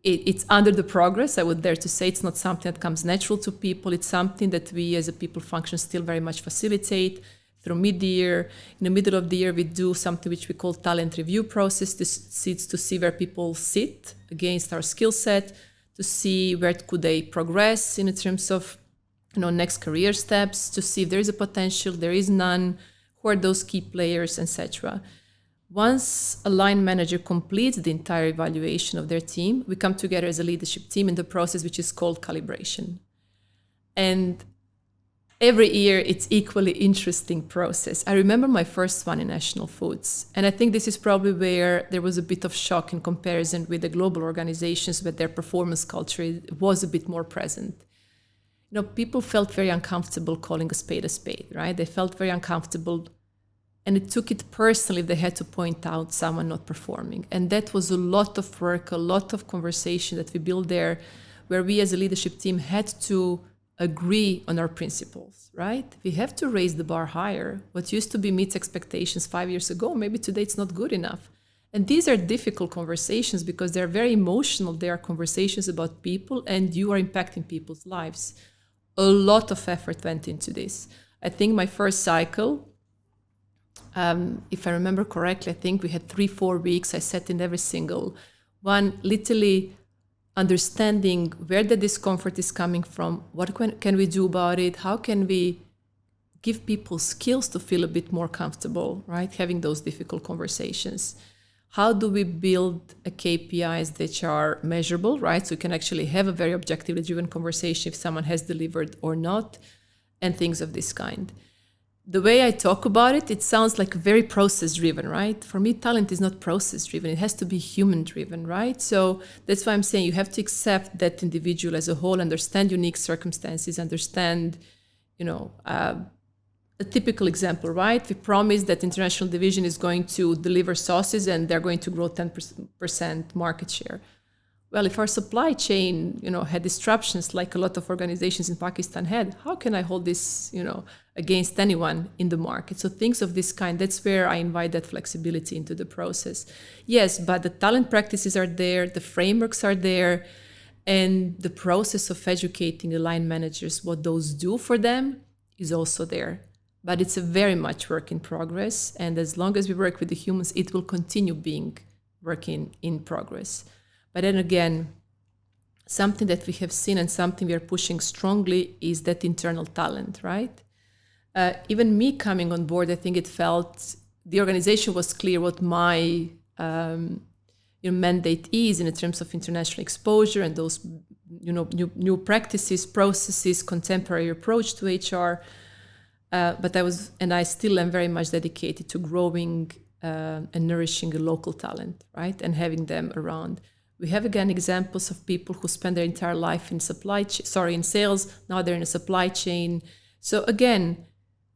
It's under the progress, I would dare to say. It's not something that comes natural to people. It's something that we as a people function still very much facilitate through mid-year. In the middle of the year, we do something which we call talent review process. This is to see where people sit against our skill set, to see where could they progress in terms of next career steps, to see if there is a potential, there is none, who are those key players, etc. Once a line manager completes the entire evaluation of their team, we come together as a leadership team in the process which is called calibration. And every year it's equally interesting process. I remember my first one in National Foods, and I think this is probably where there was a bit of shock in comparison with the global organizations, where their performance culture was a bit more present. You know, people felt very uncomfortable calling a spade, right? They felt very uncomfortable, and it took it personally if they had to point out someone not performing. And that was a lot of work, a lot of conversation that we built there, where we as a leadership team had to agree on our principles, right? We have to raise the bar higher. What used to be meets expectations 5 years ago, maybe today it's not good enough. And these are difficult conversations because they're very emotional. They are conversations about people, and you are impacting people's lives. A lot of effort went into this. I think my first cycle, if I remember correctly, I think we had 3-4 weeks. I sat in every single one, literally understanding where the discomfort is coming from, what can we do about it, how can we give people skills to feel a bit more comfortable, right? Having those difficult conversations. How do we build a KPIs that are measurable, right? So you can actually have a very objectively driven conversation if someone has delivered or not, and things of this kind. The way I talk about it, it sounds like very process-driven, right? For me, talent is not process-driven. It has to be human-driven, right? So that's why I'm saying you have to accept that individual as a whole, understand unique circumstances, understand, a typical example, right? We promise that international division is going to deliver sauces and they're going to grow 10% market share. Well, if our supply chain, had disruptions like a lot of organizations in Pakistan had, how can I hold this, against anyone in the market? So things of this kind, that's where I invite that flexibility into the process. Yes, but the talent practices are there, the frameworks are there, and the process of educating the line managers, what those do for them, is also there. But it's a very much work in progress. And as long as we work with the humans, it will continue being working in progress. But then again, something that we have seen and something we are pushing strongly is that internal talent, right? Even me coming on board, I think it felt the organization was clear what my mandate is in terms of international exposure and those new practices, processes, contemporary approach to HR. But I still am very much dedicated to growing and nourishing a local talent, right? And having them around. We have again examples of people who spend their entire life in in sales. Now they're in a supply chain. So again,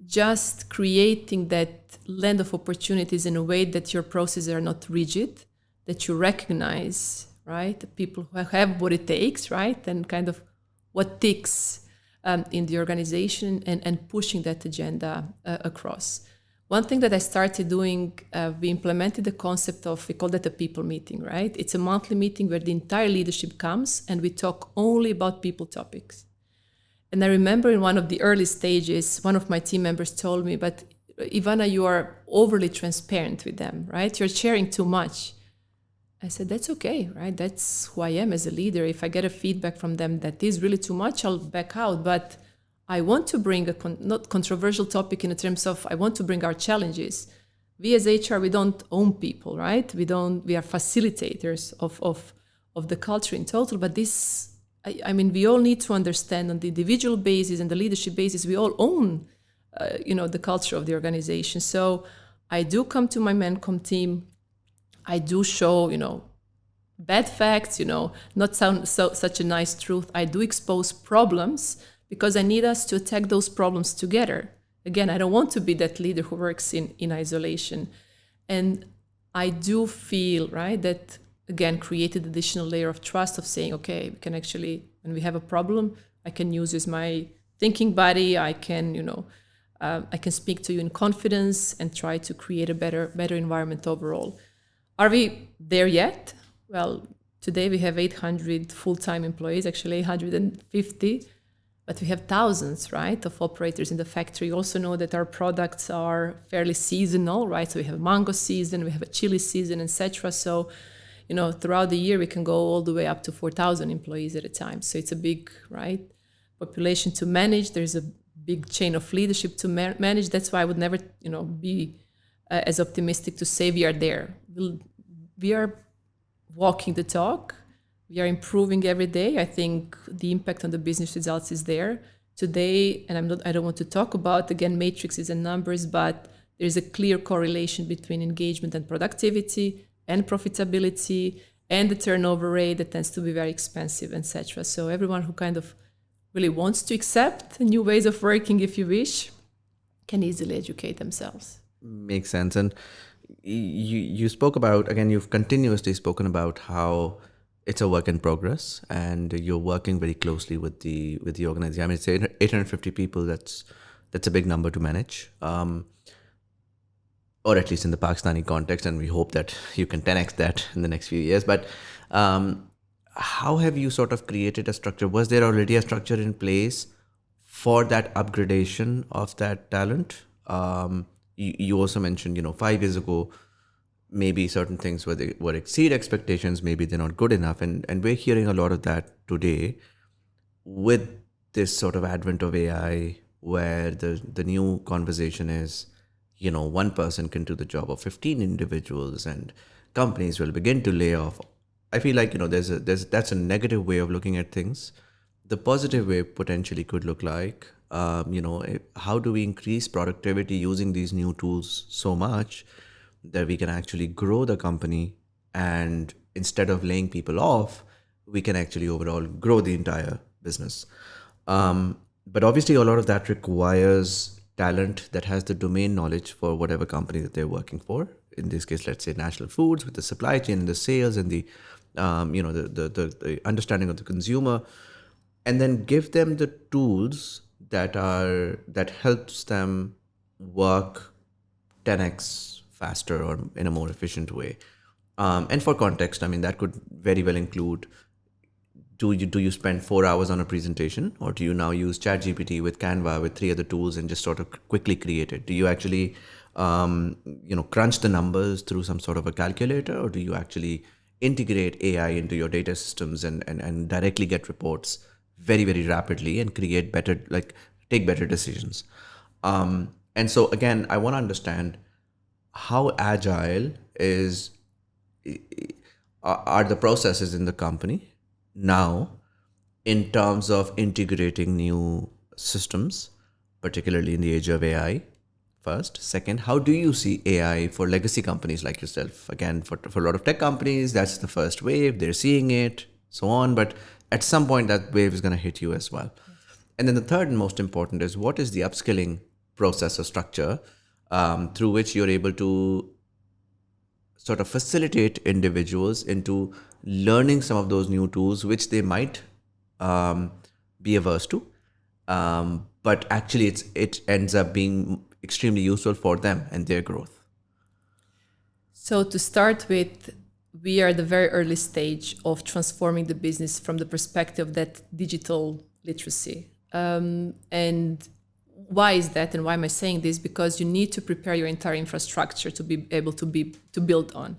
just creating that land of opportunities in a way that your processes are not rigid, that you recognize, right? The people who have what it takes, right? And kind of what ticks in the organization and pushing that agenda across. One thing that I started doing, we implemented the concept of, we call that a people meeting, right? It's a monthly meeting where the entire leadership comes and we talk only about people topics. And I remember in one of the early stages, one of my team members told me, but Ivana, you are overly transparent with them, right? You're sharing too much. I said, that's okay, right? That's who I am as a leader. If I get a feedback from them that is really too much, I'll back out. But I want to bring a not controversial topic in terms of, I want to bring our challenges. We as HR, we don't own people, right? We are facilitators of the culture in total. But this, we all need to understand on the individual basis and the leadership basis, we all own, the culture of the organization. So I do come to my Mencom team. I do show, bad facts, not such a nice truth. I do expose problems because I need us to attack those problems together. Again, I don't want to be that leader who works in isolation. And I do feel, right, that, again, created additional layer of trust of saying, okay, we can actually, when we have a problem, I can use as my thinking buddy. I can, I can speak to you in confidence and try to create a better environment overall. Are we there yet? Well, today we have 800 full-time employees, actually 850, but we have thousands, right, of operators in the factory. You also know that our products are fairly seasonal, right? So we have a mango season, we have a chili season, etc. So, throughout the year, we can go all the way up to 4,000 employees at a time. So it's a big, right, population to manage. There's a big chain of leadership to manage. That's why I would never, be as optimistic to say we are there. We are walking the talk. We are improving every day. I think the impact on the business results is there. Today, and I don't want to talk about, again, matrices and numbers, but there's a clear correlation between engagement and productivity and profitability and the turnover rate that tends to be very expensive, etc. So everyone who kind of really wants to accept new ways of working, if you wish, can easily educate themselves. Makes sense. And you spoke about, again, you've continuously spoken about how it's a work in progress and you're working very closely with the organization. I mean, it's 850 people. That's a big number to manage. Or at least in the Pakistani context, and we hope that you can 10x that in the next few years. But how have you sort of created a structure? Was there already a structure in place for that upgradation of that talent? You also mentioned, 5 years ago, maybe certain things were exceed expectations, maybe they're not good enough. And we're hearing a lot of that today with this sort of advent of AI, where the new conversation is, one person can do the job of 15 individuals and companies will begin to lay off. I feel like, that's a negative way of looking at things. The positive way potentially could look like, how do we increase productivity using these new tools so much that we can actually grow the company, and instead of laying people off, we can actually overall grow the entire business. But obviously a lot of that requires talent that has the domain knowledge for whatever company that they're working for. In this case, let's say National Foods, with the supply chain and the sales and the the understanding of the consumer, and then give them the tools that helps them work 10x faster or in a more efficient way. And for context, I mean, that could very well include, do you spend 4 hours on a presentation, or do you now use ChatGPT with Canva with 3 other tools and just sort of quickly create it? Do you actually crunch the numbers through some sort of a calculator, or do you actually integrate AI into your data systems and directly get reports very, very rapidly and create better, take better decisions? And so again, I want to understand how agile are the processes in the company now in terms of integrating new systems, particularly in the age of AI. First. Second, how do you see AI for legacy companies like yourself? Again, for a lot of tech companies, that's the first wave. They're seeing it, so on. But at some point, that wave is going to hit you as well. And then the third and most important is, what is the upskilling process or structure through which you're able to sort of facilitate individuals into learning some of those new tools, which they might be averse to, but actually it ends up being extremely useful for them and their growth. So to start with, we are at the very early stage of transforming the business from the perspective of that digital literacy. And why is that, and why am I saying this? Because you need to prepare your entire infrastructure to be able to build on.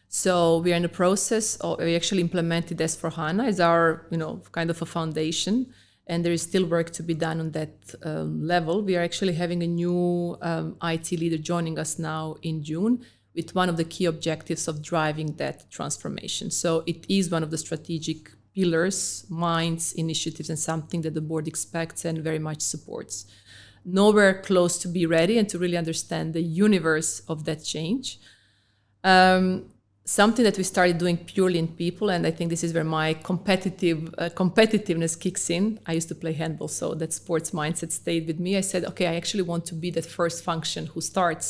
So we are in the process of, we actually implemented S/4HANA as our, kind of a foundation, and there is still work to be done on that level. We are actually having a new IT leader joining us now in June, with one of the key objectives of driving that transformation. So it is one of the strategic pillars, minds, initiatives, and something that the board expects and very much supports. Nowhere close to be ready and to really understand the universe of that change. Something that we started doing purely in people, and I think this is where my competitiveness kicks in. I used to play handball, so that sports mindset stayed with me. I said, okay, I actually want to be that first function who started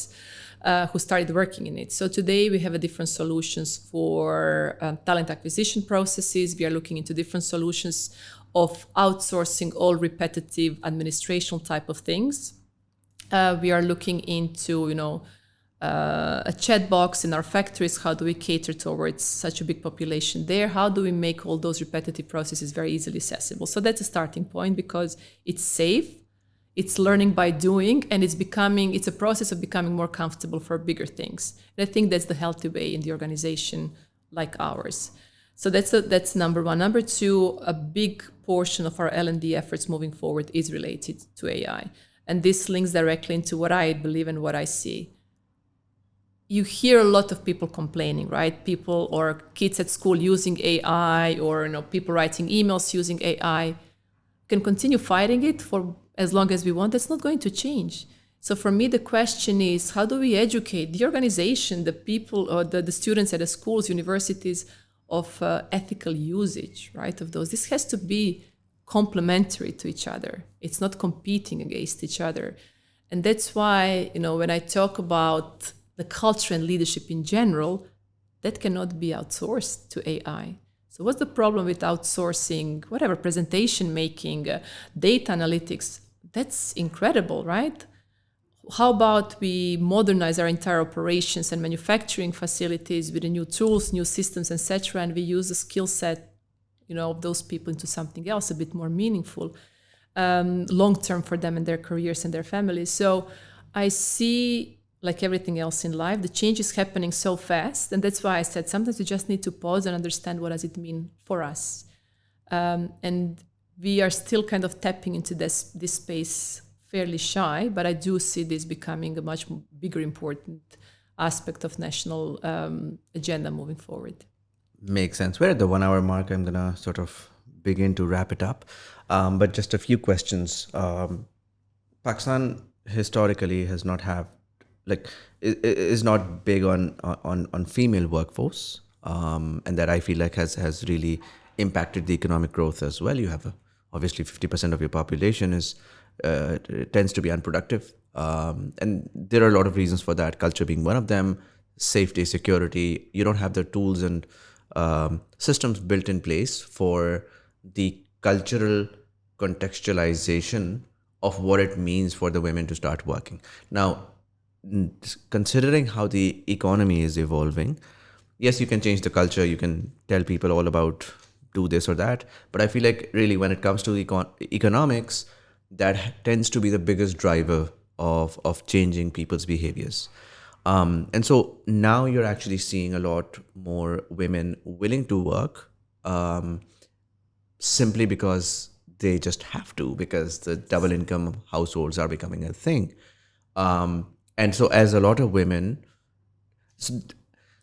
working in it. So today we have a different solutions for talent acquisition processes. We are looking into different solutions of outsourcing all repetitive administrational type of things. We are looking into, a chat box in our factories. How do we cater towards such a big population there? How do we make all those repetitive processes very easily accessible? So that's a starting point, because it's safe, it's learning by doing, and it's a process of becoming more comfortable for bigger things. And I think that's the healthy way in the organization like ours. So that's number one. Number two, a big portion of our L&D efforts moving forward is related to AI. And this links directly into what I believe and what I see. You hear a lot of people complaining, right? People or kids at school using AI, or people writing emails using AI. can continue fighting it for as long as we want. That's not going to change. So for me, the question is, how do we educate the organization, the people, or the students at the schools, universities, of ethical usage, right, of those? This has to be complementary to each other. It's not competing against each other. And that's why, when I talk about the culture and leadership in general, that cannot be outsourced to AI. So what's the problem with outsourcing, whatever, presentation making, data analytics? That's incredible, right? How about we modernize our entire operations and manufacturing facilities with the new tools, new systems, etc., and we use the skill set, of those people into something else a bit more meaningful, long-term for them and their careers and their families. So I see, like everything else in life, the change is happening so fast. And that's why I said sometimes we just need to pause and understand what does it mean for us. And we are still kind of tapping into this space fairly shy, but I do see this becoming a much bigger, important aspect of national agenda moving forward. Makes sense. We're at the 1 hour mark. I'm going to sort of begin to wrap it up. But just a few questions. Pakistan historically has not have, is not big on female workforce. And that I feel like has really impacted the economic growth as well. You have obviously 50% of your population tends to be unproductive. And there are a lot of reasons for that, culture being one of them, safety, security. You don't have the tools and systems built in place for the cultural contextualization of what it means for the women to start working. Now, considering how the economy is evolving, yes, you can change the culture, you can tell people all about do this or that, but I feel like really when it comes to economics, that tends to be the biggest driver of changing people's behaviors. And so now you're actually seeing a lot more women willing to work simply because they just have to, because the double income households are becoming a thing. And so as a lot of women,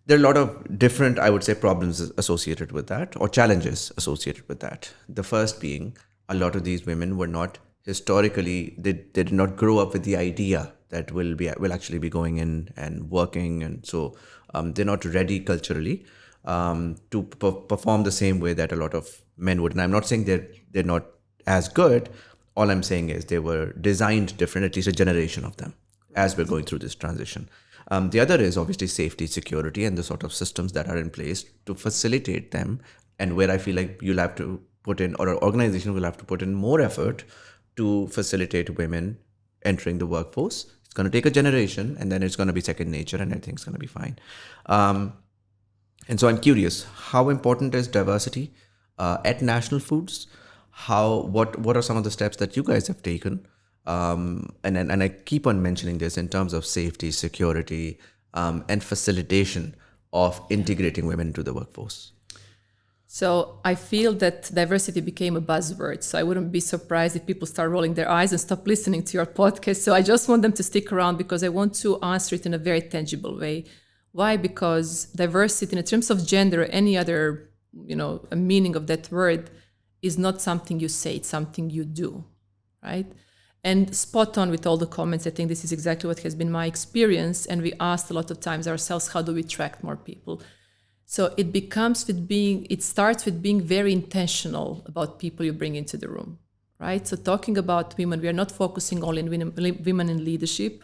there are a lot of different, I would say, problems associated with that, or challenges associated with that. The first being a lot of these women were not historically, they did not grow up with the idea that will actually be going in and working, and so they're not ready culturally to perform the same way that a lot of men would. And I'm not saying they're not as good. All I'm saying is they were designed different, at least a generation of them, as we're going through this transition. The other is obviously safety, security, and the sort of systems that are in place to facilitate them, and where I feel like you'll have to put in, or an organization will have to put in more effort to facilitate women entering the workforce. It's going to take a generation, and then it's going to be second nature, and everything's going to be fine. And so I'm curious, how important is diversity at National Foods? What are some of the steps that you guys have taken? And I keep on mentioning this in terms of safety, security, and facilitation of integrating women into the workforce. So I feel that diversity became a buzzword. So I wouldn't be surprised if people start rolling their eyes and stop listening to your podcast. So I just want them to stick around because I want to answer it in a very tangible way. Why? Because diversity in terms of gender or any other, a meaning of that word is not something you say, it's something you do, right? And spot on with all the comments. I think this is exactly what has been my experience. And we asked a lot of times ourselves, how do we attract more people? So it starts with being very intentional about people you bring into the room, right? So talking about women, we are not focusing only on women in leadership.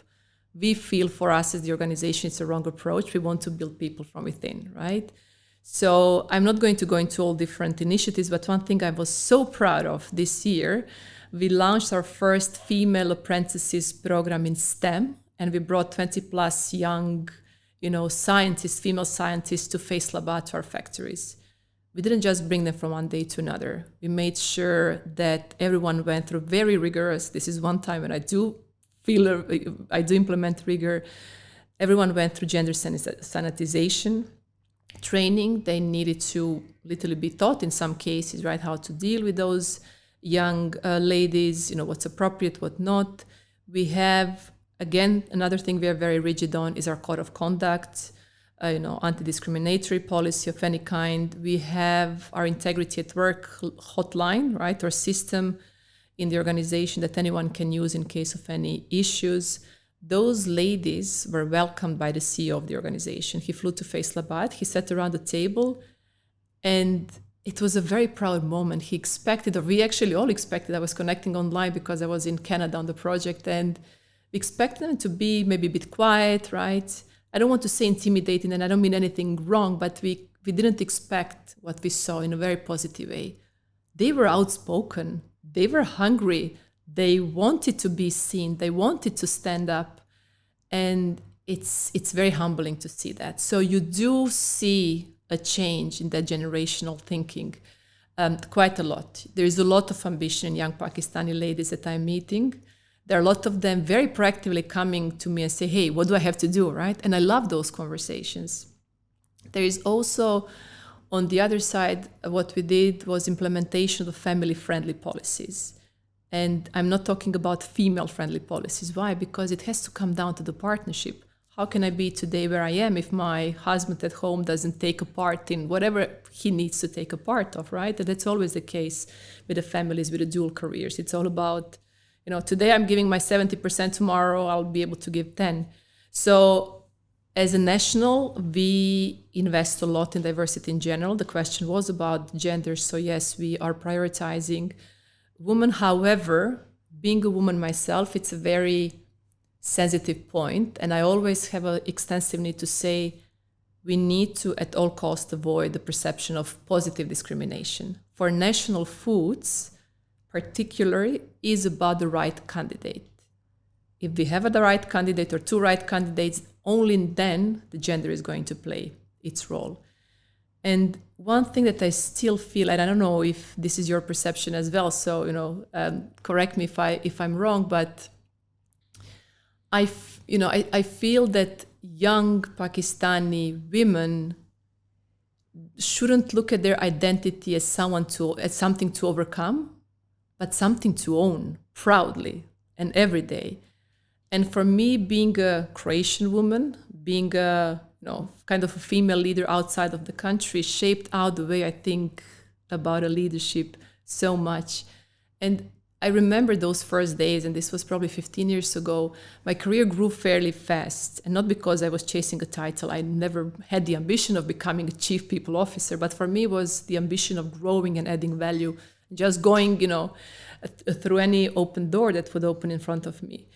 We feel for us as the organization, it's a wrong approach. We want to build people from within, right? So I'm not going to go into all different initiatives, but one thing I was so proud of this year, we launched our first female apprentices program in STEM, and we brought 20 plus young scientists, female scientists to FaceLab to our factories. We didn't just bring them from one day to another. We made sure that everyone went through very rigorous, this is one time when I do implement rigor. Everyone went through gender sanitization training. They needed to literally be taught in some cases, right, how to deal with those young ladies, what's appropriate, what not. We have, again, another thing we are very rigid on is our code of conduct, anti-discriminatory policy of any kind. We have our integrity at work hotline, right, our system. in the organization that anyone can use in case of any issues. Those ladies were welcomed by the CEO of the organization. He flew to Faisalabad, he sat around the table, and it was a very proud moment. He expected, or we actually all expected, I was connecting online because I was in Canada on the project, and we expected them to be maybe a bit quiet, right? I don't want to say intimidating, and I don't mean anything wrong, but we didn't expect what we saw in a very positive way. They were outspoken, they were hungry, they wanted to be seen, they wanted to stand up, and it's very humbling to see that. So you do see a change in that generational thinking, quite a lot. There is a lot of ambition in young Pakistani ladies that I'm meeting. There are a lot of them very proactively coming to me and say, hey, what do I have to do, right? And I love those conversations. There is also, on the other side, what we did was implementation of family-friendly policies. And I'm not talking about female-friendly policies. Why? Because it has to come down to the partnership. How can I be today where I am if my husband at home doesn't take a part in whatever he needs to take a part of, right? And that's always the case with the families with the dual careers. It's all about, today I'm giving my 70%, tomorrow I'll be able to give 10. So as a national, we invest a lot in diversity in general. The question was about gender. So yes, we are prioritizing women. However, being a woman myself, it's a very sensitive point. And I always have an extensive need to say, we need to at all costs avoid the perception of positive discrimination. For national foods, particularly, is about the right candidate. If we have the right candidate or two right candidates, only then the gender is going to play its role. And one thing that I still feel, and I don't know if this is your perception as well, so correct me if I'm wrong, but I feel that young Pakistani women shouldn't look at their identity as something to overcome, but something to own proudly and every day. And for me, being a Croatian woman, being a kind of a female leader outside of the country, shaped out the way I think about a leadership so much. And I remember those first days, and this was probably 15 years ago. My career grew fairly fast, and not because I was chasing a title. I never had the ambition of becoming a chief people officer, but for me it was the ambition of growing and adding value, just going, through any open door that would open in front of me.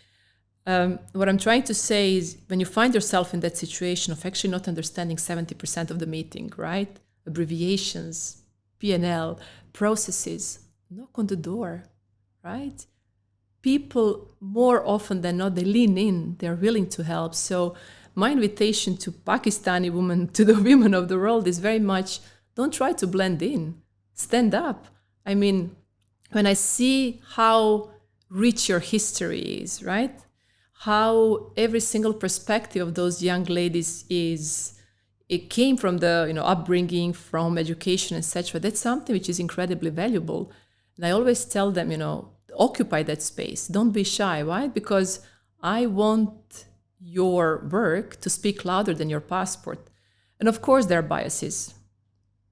What I'm trying to say is, when you find yourself in that situation of actually not understanding 70% of the meeting, right? Abbreviations, P&L, processes, knock on the door. Right? People, more often than not, they lean in, they're willing to help. So my invitation to Pakistani women, to the women of the world, is very much, don't try to blend in, stand up. I mean, when I see how rich your history is, right? How every single perspective of those young ladies it came from the upbringing, from education, etc. That's something which is incredibly valuable. And I always tell them, occupy that space. Don't be shy. Why? Because I want your work to speak louder than your passport. And of course, there are biases.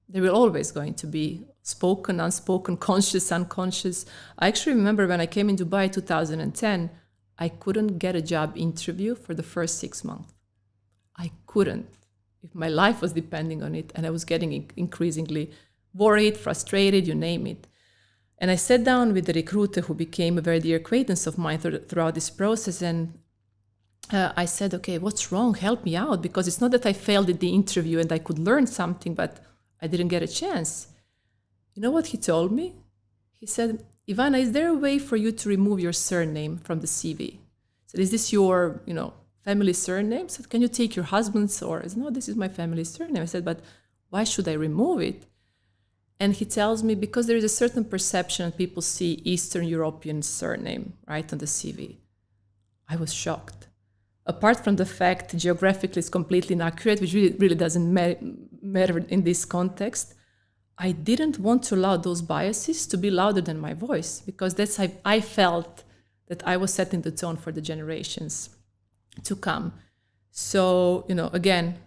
There will always going to be spoken, unspoken, conscious, unconscious. I actually remember when I came in Dubai 2010, I couldn't get a job interview for the first 6 months. I couldn't. If my life was depending on it, and I was getting increasingly worried, frustrated, you name it. And I sat down with the recruiter who became a very dear acquaintance of mine throughout this process. And I said, okay, what's wrong? Help me out. Because it's not that I failed at the interview and I could learn something, but I didn't get a chance. You know what he told me? He said, Ivana, is there a way for you to remove your surname from the CV? I said, is this your, family surname? I said, can you take your husband's? Or I said, no, this is my family surname. I said, but why should I remove it? And he tells me, because there is a certain perception people see Eastern European surname, right, on the CV. I was shocked. Apart from the fact geographically it's completely inaccurate, which really doesn't matter in this context, I didn't want to allow those biases to be louder than my voice, because that's how I felt that I was setting the tone for the generations to come. So, again,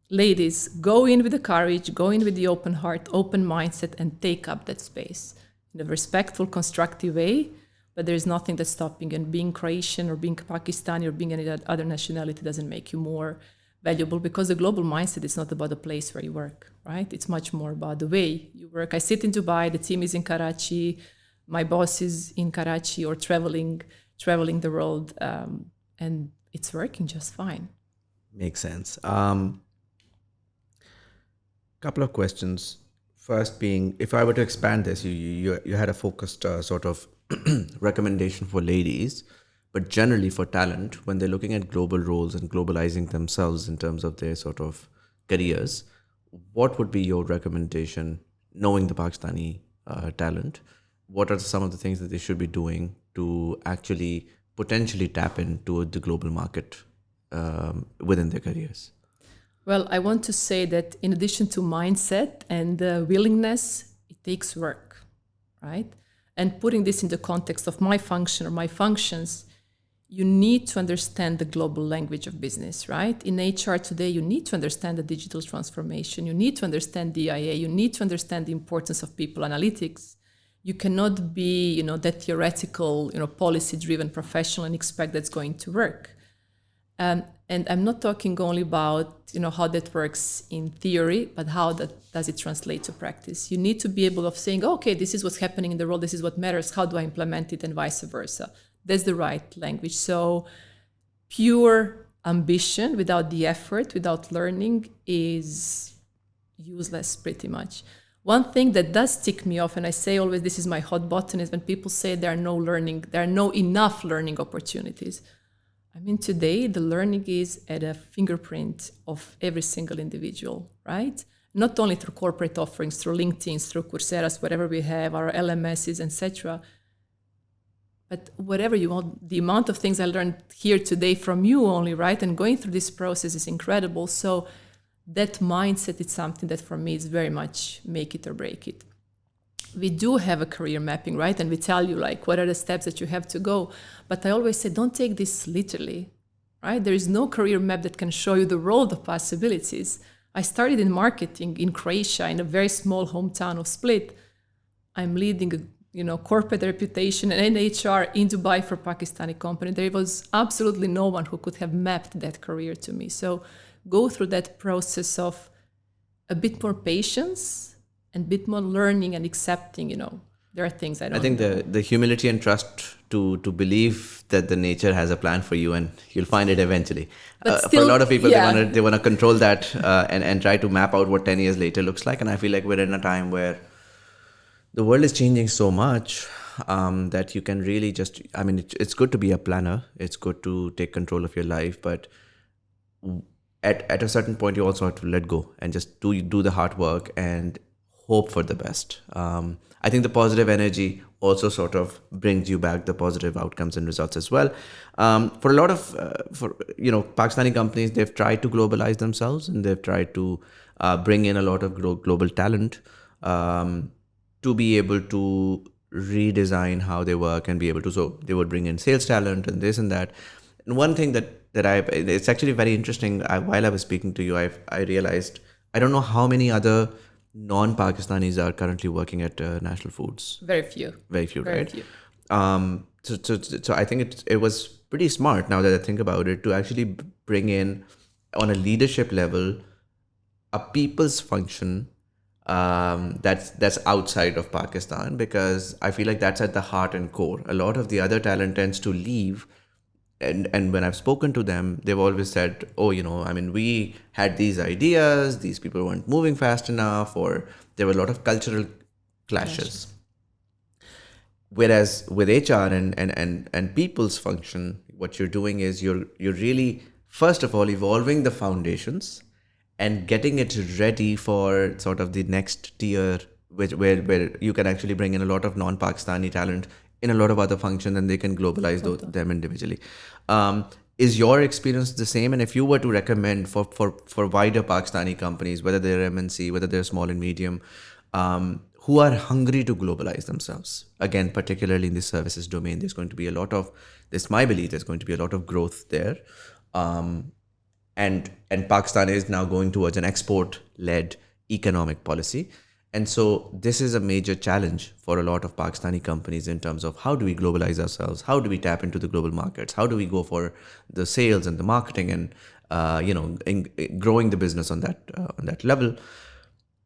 ladies, go in with the courage, go in with the open heart, open mindset, and take up that space in a respectful, constructive way. but there's nothing that's stopping. And being Croatian or being Pakistani or being any other nationality doesn't make you more valuable, because the global mindset is not about the place where you work, right? It's much more about the way you work. I sit in Dubai, the team is in Karachi, my boss is in Karachi or traveling the world, and it's working just fine. Makes sense. Couple of questions. First being, if I were to expand this, you had a focused sort of recommendation for ladies, but generally for talent, when they're looking at global roles and globalizing themselves in terms of their sort of careers, what would be your recommendation, knowing the Pakistani talent? What are some of the things that they should be doing to actually potentially tap into the global market within their careers? Well, I want to say that in addition to mindset and willingness, it takes work, right? And putting this in the context of my function or my functions, you need to understand the global language of business, right? In HR today, you need to understand the digital transformation. You need to understand DIA. You need to understand the importance of people analytics. You cannot be, that theoretical, policy-driven professional and expect that's going to work. And I'm not talking only about, how that works in theory, but how does it translate to practice. You need to be able of saying, okay, this is what's happening in the world, this is what matters, how do I implement it, and vice versa. That's the right language. So pure ambition without the effort, without learning, is useless pretty much. One thing that does tick me off, and I say always this is my hot button, is when people say there are no enough learning opportunities. I mean, today the learning is at a fingerprint of every single individual, right? Not only through corporate offerings, through LinkedIn, through Coursera's, whatever we have, our LMSs, etc. But whatever you want, the amount of things I learned here today from you only, right? And going through this process is incredible. So that mindset is something that for me is very much make it or break it. We do have a career mapping, right? And we tell you what are the steps that you have to go. But I always say, don't take this literally, right? There is no career map that can show you the world of possibilities. I started in marketing in Croatia, in a very small hometown of Split. I'm leading a corporate reputation and HR in Dubai for a Pakistani company. There was absolutely no one who could have mapped that career to me. So go through that process of a bit more patience and a bit more learning and accepting, there are things I don't know. I think the humility and trust to believe that the nature has a plan for you, and you'll find it eventually. Still, for a lot of people, they want to control that and try to map out what 10 years later looks like. And I feel like we're in a time where the world is changing so much that you can really just, it's good to be a planner. It's good to take control of your life, but at a certain point, you also have to let go and just do the hard work and hope for the best. I think the positive energy also sort of brings you back the positive outcomes and results as well. For a lot of, Pakistani companies, they've tried to globalize themselves and they've tried to bring in a lot of global talent to be able to redesign how they work and be able to, so they would bring in sales talent and this and that. And one thing that it's actually very interesting, while I was speaking to you, I realized, I don't know how many other non-Pakistanis are currently working at National Foods. Very few, right? Few. So I think it was pretty smart, now that I think about it, to actually bring in, on a leadership level, a people's function that's outside of Pakistan, because I feel like that's at the heart and core. A lot of the other talent tends to leave. And when I've spoken to them, they've always said, we had these ideas, these people weren't moving fast enough, or there were a lot of cultural clashes. Whereas with HR and people's function, what you're doing is you're really, first of all, evolving the foundations and getting it ready for sort of the next tier, where you can actually bring in a lot of non-Pakistani talent in a lot of other functions, and they can globalize them individually. Is your experience the same? And if you were to recommend for wider Pakistani companies, whether they're MNC, whether they're small and medium, who are hungry to globalize themselves, again, particularly in the services domain, there's going to be a lot of, this my belief, there's going to be a lot of growth there. And Pakistan is now going towards an export-led economic policy. And so this is a major challenge for a lot of Pakistani companies in terms of how do we globalize ourselves? How do we tap into the global markets? How do we go for the sales and the marketing and growing the business on that level?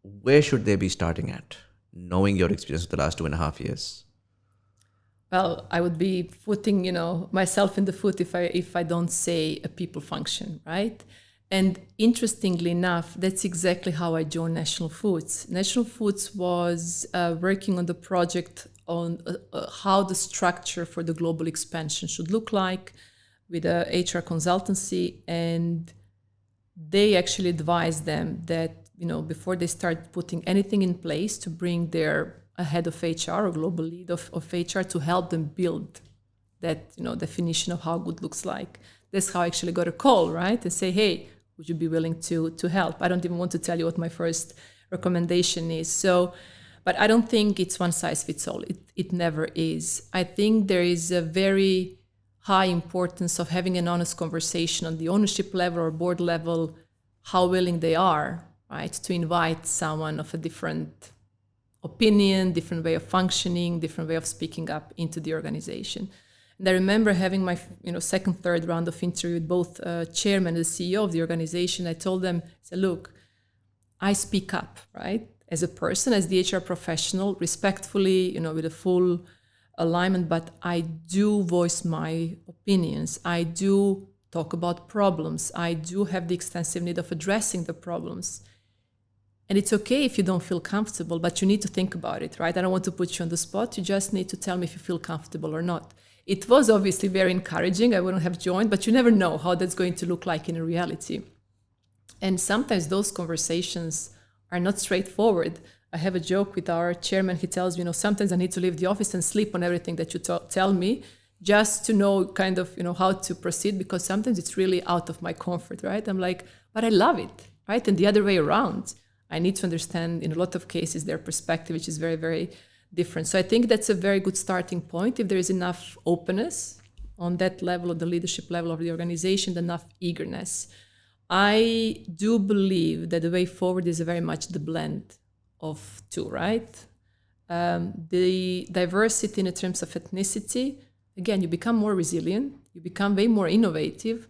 Where should they be starting at, knowing your experience of the last 2.5 years? Well, I would be putting, myself in the foot if I don't say a people function, right? And interestingly enough, that's exactly how I joined National Foods. National Foods was working on the project on how the structure for the global expansion should look like with a HR consultancy, and they actually advised them that before they start putting anything in place to bring their a head of HR or global lead of HR to help them build that definition of how good looks like. That's how I actually got a call, right? And say, hey, would you be willing to help? I don't even want to tell you what my first recommendation is. So, but I don't think it's one size fits all. It never is. I think there is a very high importance of having an honest conversation on the ownership level or board level, how willing they are, right, to invite someone of a different opinion, different way of functioning, different way of speaking up into the organization. And I remember having my second, third round of interview with both chairman and the CEO of the organization. I told them, I said, look, I speak up, right, as a person, as the HR professional, respectfully, with a full alignment, but I do voice my opinions. I do talk about problems. I do have the extensive need of addressing the problems. And it's okay if you don't feel comfortable, but you need to think about it, right? I don't want to put you on the spot. You just need to tell me if you feel comfortable or not. It was obviously very encouraging. I wouldn't have joined, but you never know how that's going to look like in a reality. And sometimes those conversations are not straightforward. I have a joke with our chairman. He tells me, sometimes I need to leave the office and sleep on everything that you tell me just to know kind of, how to proceed, because sometimes it's really out of my comfort, right? I'm like, but I love it, right? And the other way around. I need to understand in a lot of cases their perspective, which is very, very different. So I think that's a very good starting point. If there is enough openness on that level, of the leadership level of the organization, enough eagerness. I do believe that the way forward is very much the blend of two, right? The diversity in terms of ethnicity, again, you become more resilient, you become way more innovative,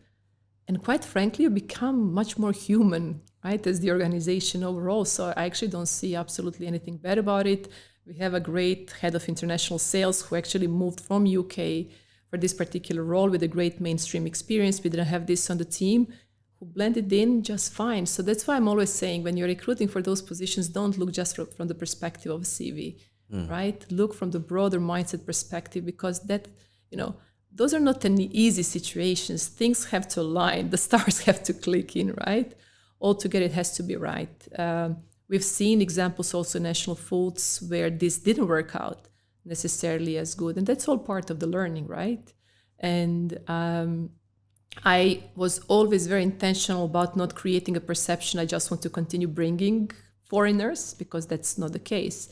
and quite frankly, you become much more human, right, as the organization overall. So I actually don't see absolutely anything bad about it. We have a great head of international sales who actually moved from UK for this particular role with a great mainstream experience. We didn't have this on the team, who blended in just fine. So that's why I'm always saying, when you're recruiting for those positions, don't look just from the perspective of a CV, right? Look from the broader mindset perspective, because that, those are not any easy situations. Things have to align. The stars have to click in, right? Altogether, it has to be right. We've seen examples also in National Foods where this didn't work out necessarily as good. And that's all part of the learning, right? And I was always very intentional about not creating a perception I just want to continue bringing foreigners, because that's not the case.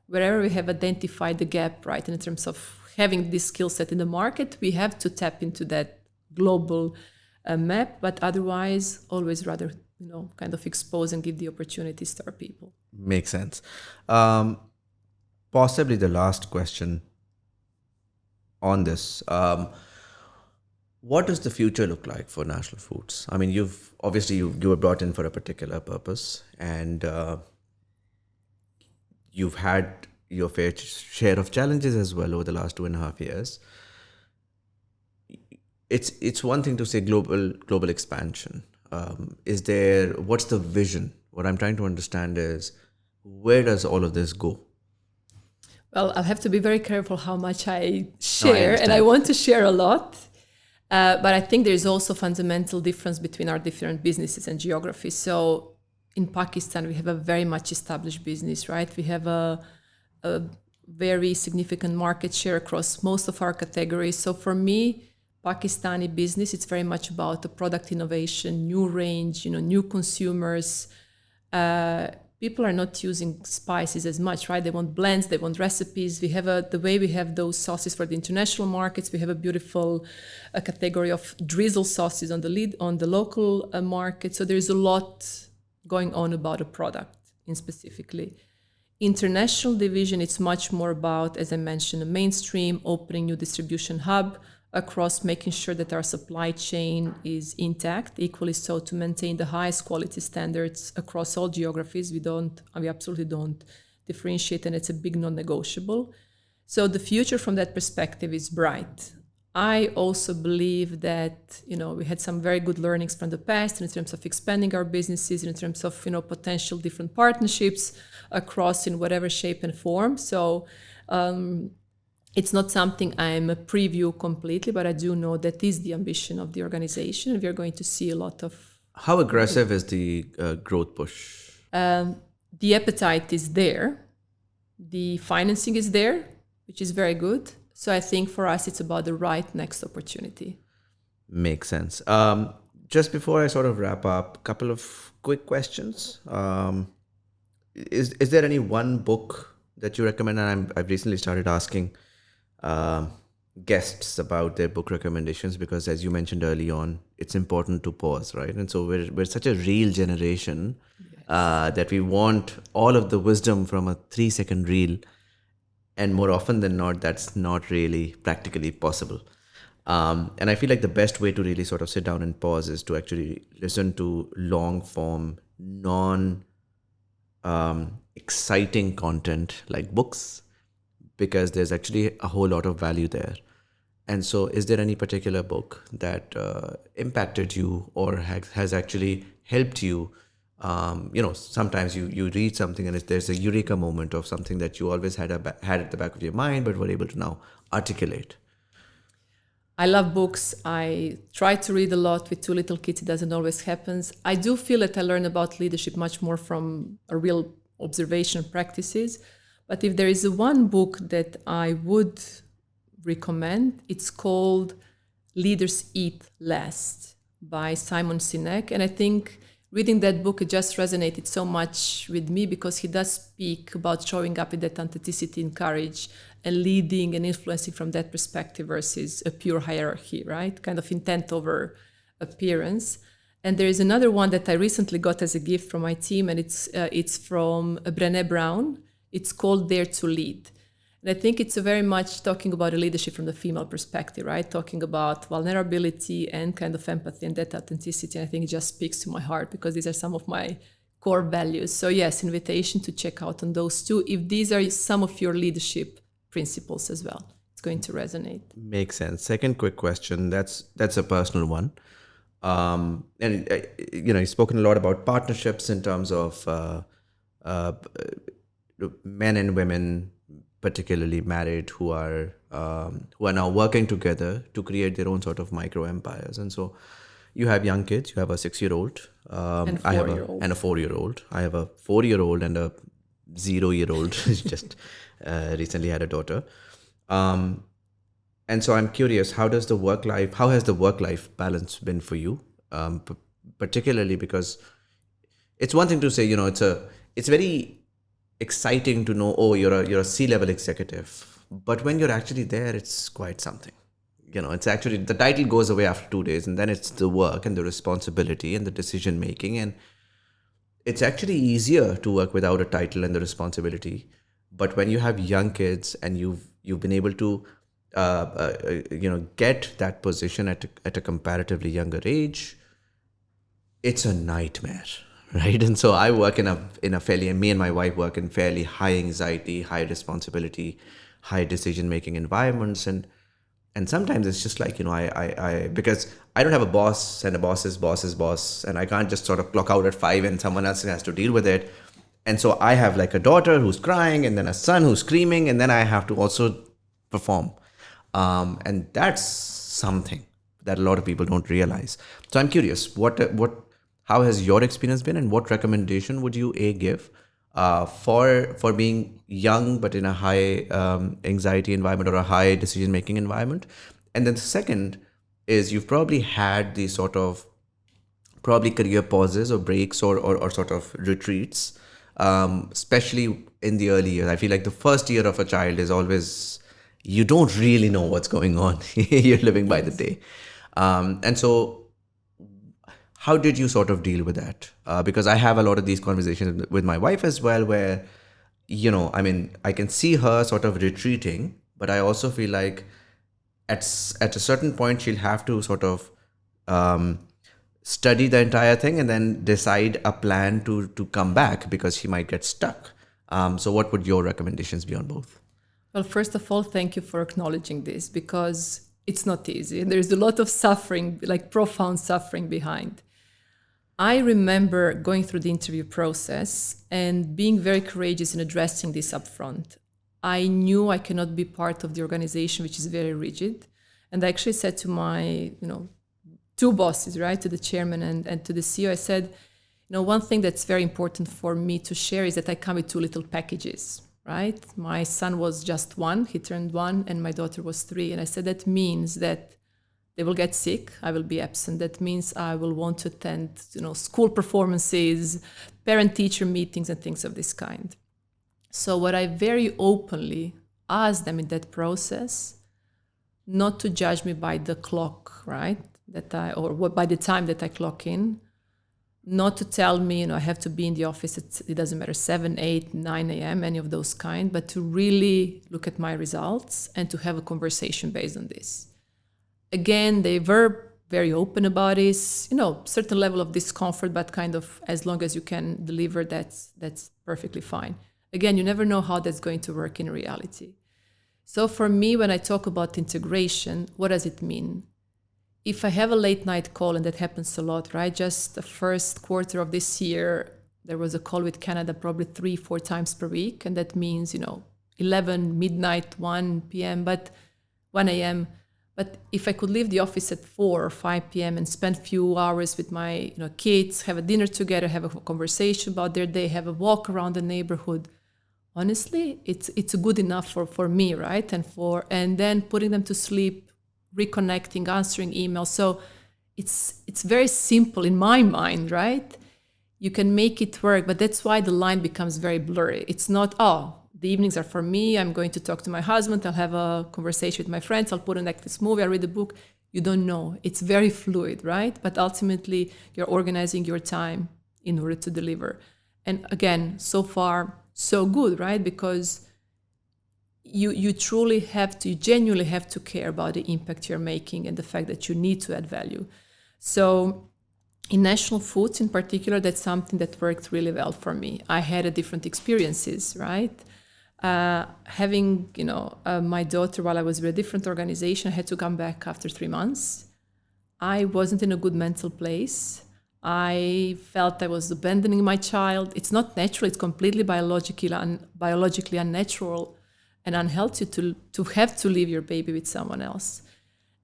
Wherever we have identified the gap, right, in terms of having this skill set in the market, we have to tap into that global map, but otherwise always rather kind of expose and give the opportunities to our people. Makes sense. Possibly the last question on this. What does the future look like for National Foods? I mean, you were brought in for a particular purpose, and you've had your fair share of challenges as well over the last 2.5 years. It's one thing to say global expansion. What's the vision? What I'm trying to understand is, where does all of this go? Well, I'll have to be very careful how much I share, and I want to share a lot. But I think there's also fundamental difference between our different businesses and geographies. So in Pakistan, we have a very much established business, right? We have a very significant market share across most of our categories. So for me, Pakistani business, it's very much about the product innovation, new range, new consumers. People are not using spices as much, right? They want blends, they want recipes. We have the way we have those sauces for the international markets. We have a beautiful category of drizzle sauces on the local market. So there's a lot going on about a product in specifically. International division, it's much more about, as I mentioned, the mainstream, opening new distribution hub across, making sure that our supply chain is intact, equally so to maintain the highest quality standards across all geographies. We absolutely don't differentiate, and it's a big non-negotiable. So the future from that perspective is bright. I also believe that, we had some very good learnings from the past in terms of expanding our businesses, in terms of, potential different partnerships across in whatever shape and form. So it's not something I'm a preview completely, but I do know that is the ambition of the organization. And we're going to see a lot of... How aggressive is the growth push? The appetite is there. The financing is there, which is very good. So I think for us, it's about the right next opportunity. Makes sense. Just before I sort of wrap up, a couple of quick questions. Is there any one book that you recommend? And I've recently started asking guests about their book recommendations because, as you mentioned early on, it's important to pause, right? And so we're such a reel generation that we want all of the wisdom from a 3-second reel. And more often than not, that's not really practically possible. And I feel like the best way to really sort of sit down and pause is to actually listen to long form, exciting content like books, because there's actually a whole lot of value there. And so is there any particular book that impacted you or has actually helped you? Sometimes you read something and there's a eureka moment of something that you always had at the back of your mind, but were able to now articulate. I love books. I try to read a lot. With 2 little kids, it doesn't always happen. I do feel that I learn about leadership much more from a real observation practices. But if there is one book that I would recommend, it's called Leaders Eat Last by Simon Sinek. And I think reading that book, it just resonated so much with me because he does speak about showing up with that authenticity and courage and leading and influencing from that perspective versus a pure hierarchy, right? Kind of intent over appearance. And there is another one that I recently got as a gift from my team, and it's from Brené Brown. It's called Dare to Lead. And I think it's very much talking about a leadership from the female perspective, right? Talking about vulnerability and kind of empathy and that authenticity. And I think it just speaks to my heart because these are some of my core values. So yes, invitation to check out on those two. If these are some of your leadership principles as well, it's going to resonate. Makes sense. Second quick question. That's a personal one. You've spoken a lot about partnerships in terms of men and women, particularly married, who are now working together to create their own sort of micro empires. And so you have young kids. You have a 6-year-old. And I have 4-year-old. And a 4-year-old. I have a 4-year-old and a 0-year-old. Just recently had a daughter. And so I'm curious, how has the work-life balance been for you? Particularly because it's one thing to say, it's very exciting to know, oh, you're a C-level executive. But when you're actually there, it's quite something. It's actually, the title goes away after 2 days, and then it's the work and the responsibility and the decision making. And it's actually easier to work without a title and the responsibility. But when you have young kids and you've been able to get that position at a comparatively younger age, it's a nightmare, right? And so I work in a fairly, and me and my wife work in fairly high anxiety, high responsibility, high decision making environments, and sometimes it's just like, I because I don't have a boss, and a boss's boss, and I can't just sort of clock out at 5 and someone else has to deal with it. And so I have like a daughter who's crying, and then a son who's screaming, and then I have to also perform. And that's something that a lot of people don't realize. So I'm curious, how has your experience been, and what recommendation would you give for being young but in a high anxiety environment or a high decision making environment? And then the second is, you've probably had these sort of probably career pauses or breaks or sort of retreats, especially in the early years. I feel like the first year of a child is always, you don't really know what's going on. You're living by the day. And so how did you sort of deal with that? Because I have a lot of these conversations with my wife as well, where I mean, I can see her sort of retreating, but I also feel like at a certain point she'll have to sort of um, study the entire thing and then decide a plan to come back because she might get stuck. So what would your recommendations be on both? Well, first of all, thank you for acknowledging this because it's not easy. There's a lot of suffering, like profound suffering behind. I remember going through the interview process and being very courageous in addressing this upfront. I knew I cannot be part of the organization, which is very rigid. And I actually said to my, two bosses, right, to the chairman and to the CEO, I said, one thing that's very important for me to share is that I come with two little packages, right? My son was just 1, he turned 1, and my daughter was 3. And I said, that means that they will get sick, I will be absent. That means I will want to attend, school performances, parent-teacher meetings, and things of this kind. So what I very openly asked them in that process, not to judge me by the clock, right? Or by the time that I clock in, not to tell me, I have to be in the office it doesn't matter, 7, 8, 9 a.m., any of those kind, but to really look at my results and to have a conversation based on this. Again, they were very open about this, certain level of discomfort, but kind of as long as you can deliver, that's perfectly fine. Again, you never know how that's going to work in reality. So for me, when I talk about integration, what does it mean? If I have a late night call, and that happens a lot, right? Just the first quarter of this year, there was a call with Canada probably 3-4 times per week. And that means, 11, midnight, 1 p.m., but 1 a.m. But if I could leave the office at 4 or 5 p.m. and spend a few hours with my kids, have a dinner together, have a conversation about their day, have a walk around the neighborhood, honestly, it's good enough for me, right? And then putting them to sleep, reconnecting, answering emails. So it's very simple in my mind, right? You can make it work, but that's why the line becomes very blurry. It's not, the evenings are for me, I'm going to talk to my husband, I'll have a conversation with my friends, I'll put on this movie, I'll read a book. You don't know. It's very fluid, right? But ultimately, you're organizing your time in order to deliver. And again, so far, so good, right? Because you truly you genuinely have to care about the impact you're making and the fact that you need to add value. So in National Foods in particular, that's something that worked really well for me. I had a different experiences, right? Having, my daughter while I was with a different organization, I had to come back after 3 months. I wasn't in a good mental place. I felt I was abandoning my child. It's not natural. It's completely biologically unnatural and unhealthy to have to leave your baby with someone else.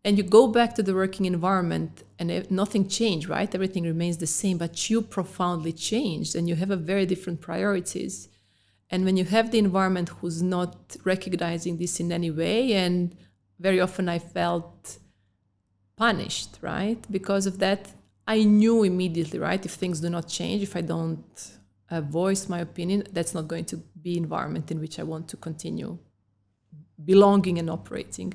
And you go back to the working environment and nothing changed, right? Everything remains the same, but you profoundly changed and you have a very different priorities. And when you have the environment who's not recognizing this in any way, and very often I felt punished, right? Because of that, I knew immediately, right? If things do not change, if I don't voice my opinion, that's not going to be environment in which I want to continue belonging and operating.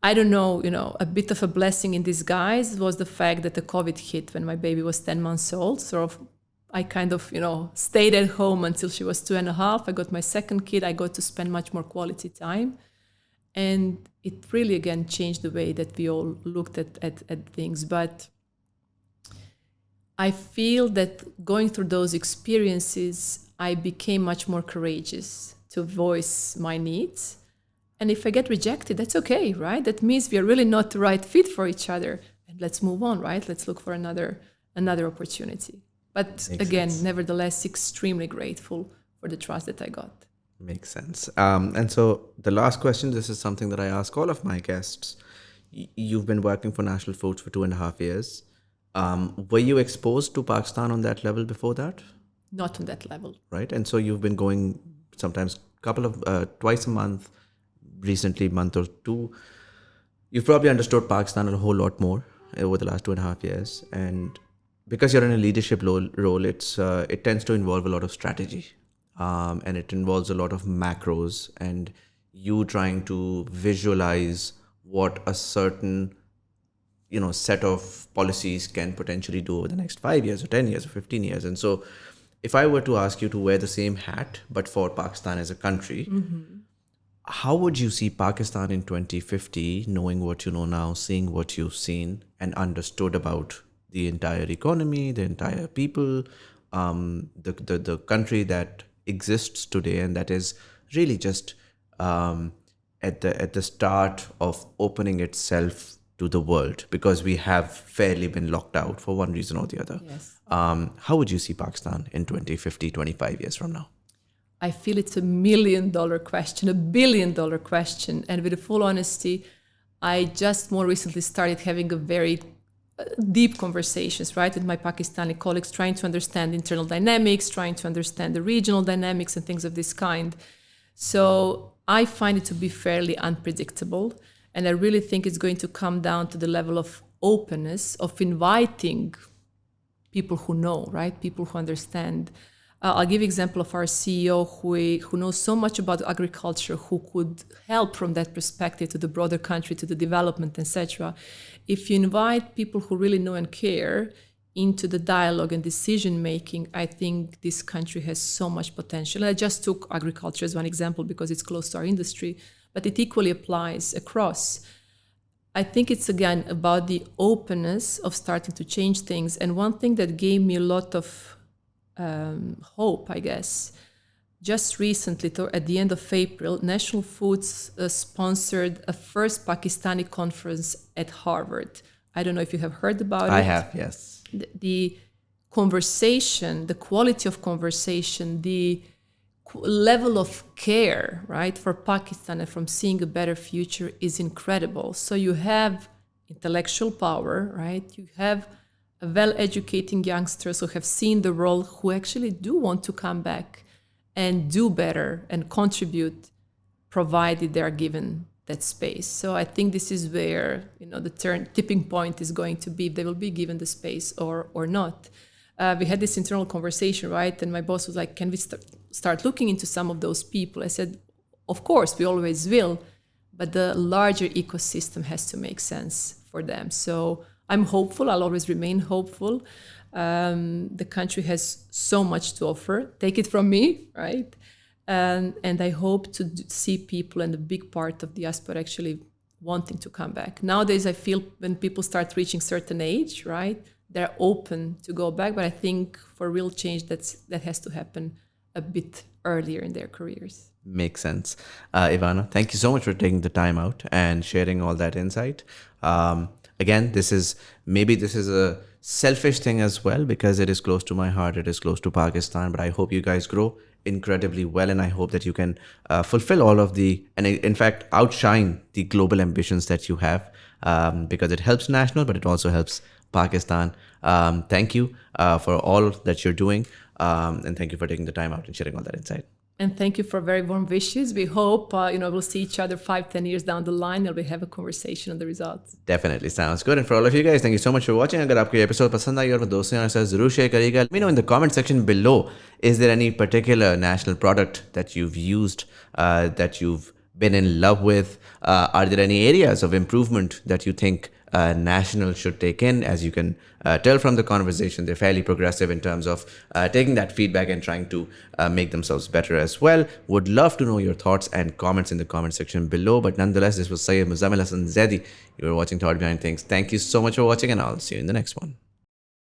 I don't know, a bit of a blessing in disguise was the fact that the COVID hit when my baby was 10 months old. So I kind of, stayed at home until she was 2.5. I got my second kid. I got to spend much more quality time. And it really, again, changed the way that we all looked at things. But I feel that going through those experiences, I became much more courageous to voice my needs. And if I get rejected, that's okay, right? That means we are really not the right fit for each other. And let's move on, right? Let's look for another opportunity. But again, nevertheless, extremely grateful for the trust that I got. Makes sense. And so the last question, this is something that I ask all of my guests. You've been working for National Foods for 2.5 years. Were you exposed to Pakistan on that level before that? Not on that level. Right. And so you've been going sometimes twice a month, recently month or two. You've probably understood Pakistan a whole lot more over the last 2.5 years. And because you're in a leadership role, it tends to involve a lot of strategy. And it involves a lot of macros and you trying to visualize what a certain set of policies can potentially do over the next 5 years or 10 years or 15 years. And so if I were to ask you to wear the same hat, but for Pakistan as a country, how would you see Pakistan in 2050, knowing what you know now, seeing what you've seen and understood about the entire economy, the entire people, the country that exists today, and that is really just at the start of opening itself to the world, because we have fairly been locked out for one reason or the other. Yes. How would you see Pakistan in 2050, 25 years from now? I feel it's $1 million question, $1 billion question. And with full honesty, I just more recently started having a very deep conversations, right, with my Pakistani colleagues, trying to understand internal dynamics, trying to understand the regional dynamics and things of this kind. So I find it to be fairly unpredictable. And I really think it's going to come down to the level of openness, of inviting people who know, right, people who understand. I'll give you an example of our CEO who knows so much about agriculture, who could help from that perspective to the broader country, to the development, etc. If you invite people who really know and care into the dialogue and decision making, I think this country has so much potential. I just took agriculture as one example because it's close to our industry, but it equally applies across. I think it's again about the openness of starting to change things. And one thing that gave me a lot of hope, I guess. Just recently, at the end of April, National Foods sponsored a first Pakistani conference at Harvard. I don't know if you have heard about it. I have, yes. The conversation, the quality of conversation, the level of care, right, for Pakistan and from seeing a better future is incredible. So you have intellectual power, right? You have well-educated youngsters who have seen the role, who actually do want to come back and do better and contribute, provided they are given that space. So I think this is where, the tipping point is going to be, if they will be given the space or not. We had this internal conversation, right? And my boss was like, can we start looking into some of those people? I said, of course, we always will, but the larger ecosystem has to make sense for them. So I'm hopeful. I'll always remain hopeful. The country has so much to offer. Take it from me, right? And I hope to see people, and a big part of the diaspora actually wanting to come back. Nowadays, I feel when people start reaching certain age, right, they're open to go back. But I think for real change, that has to happen a bit earlier in their careers. Makes sense. Ivana, thank you so much for taking the time out and sharing all that insight. Again, this is a selfish thing as well, because it is close to my heart. It is close to Pakistan, but I hope you guys grow incredibly well, and I hope that you can fulfill all of and in fact, outshine the global ambitions that you have, because it helps national, but it also helps Pakistan. Thank you for all that you're doing, and thank you for taking the time out and sharing all that insight. And thank you for very warm wishes. We hope, we'll see each other 5-10 years down the line and we'll have a conversation on the results. Definitely sounds good. And for all of you guys, thank you so much for watching. अगर आपको ये episode पसंद आई और अपने दोस्तों के साथ ज़रूर share करिएगा. Let me know in the comment section below, is there any particular national product that you've used, that you've been in love with? Are there any areas of improvement that you think national should take in? As you can tell from the conversation, they're fairly progressive in terms of taking that feedback and trying to make themselves better as well. Would love to know your thoughts and comments in the comment section below. But nonetheless, this was Muzamil Hasan Zedi. You were watching Thought Behind Things. Thank you so much for watching, and I'll see you in the next one.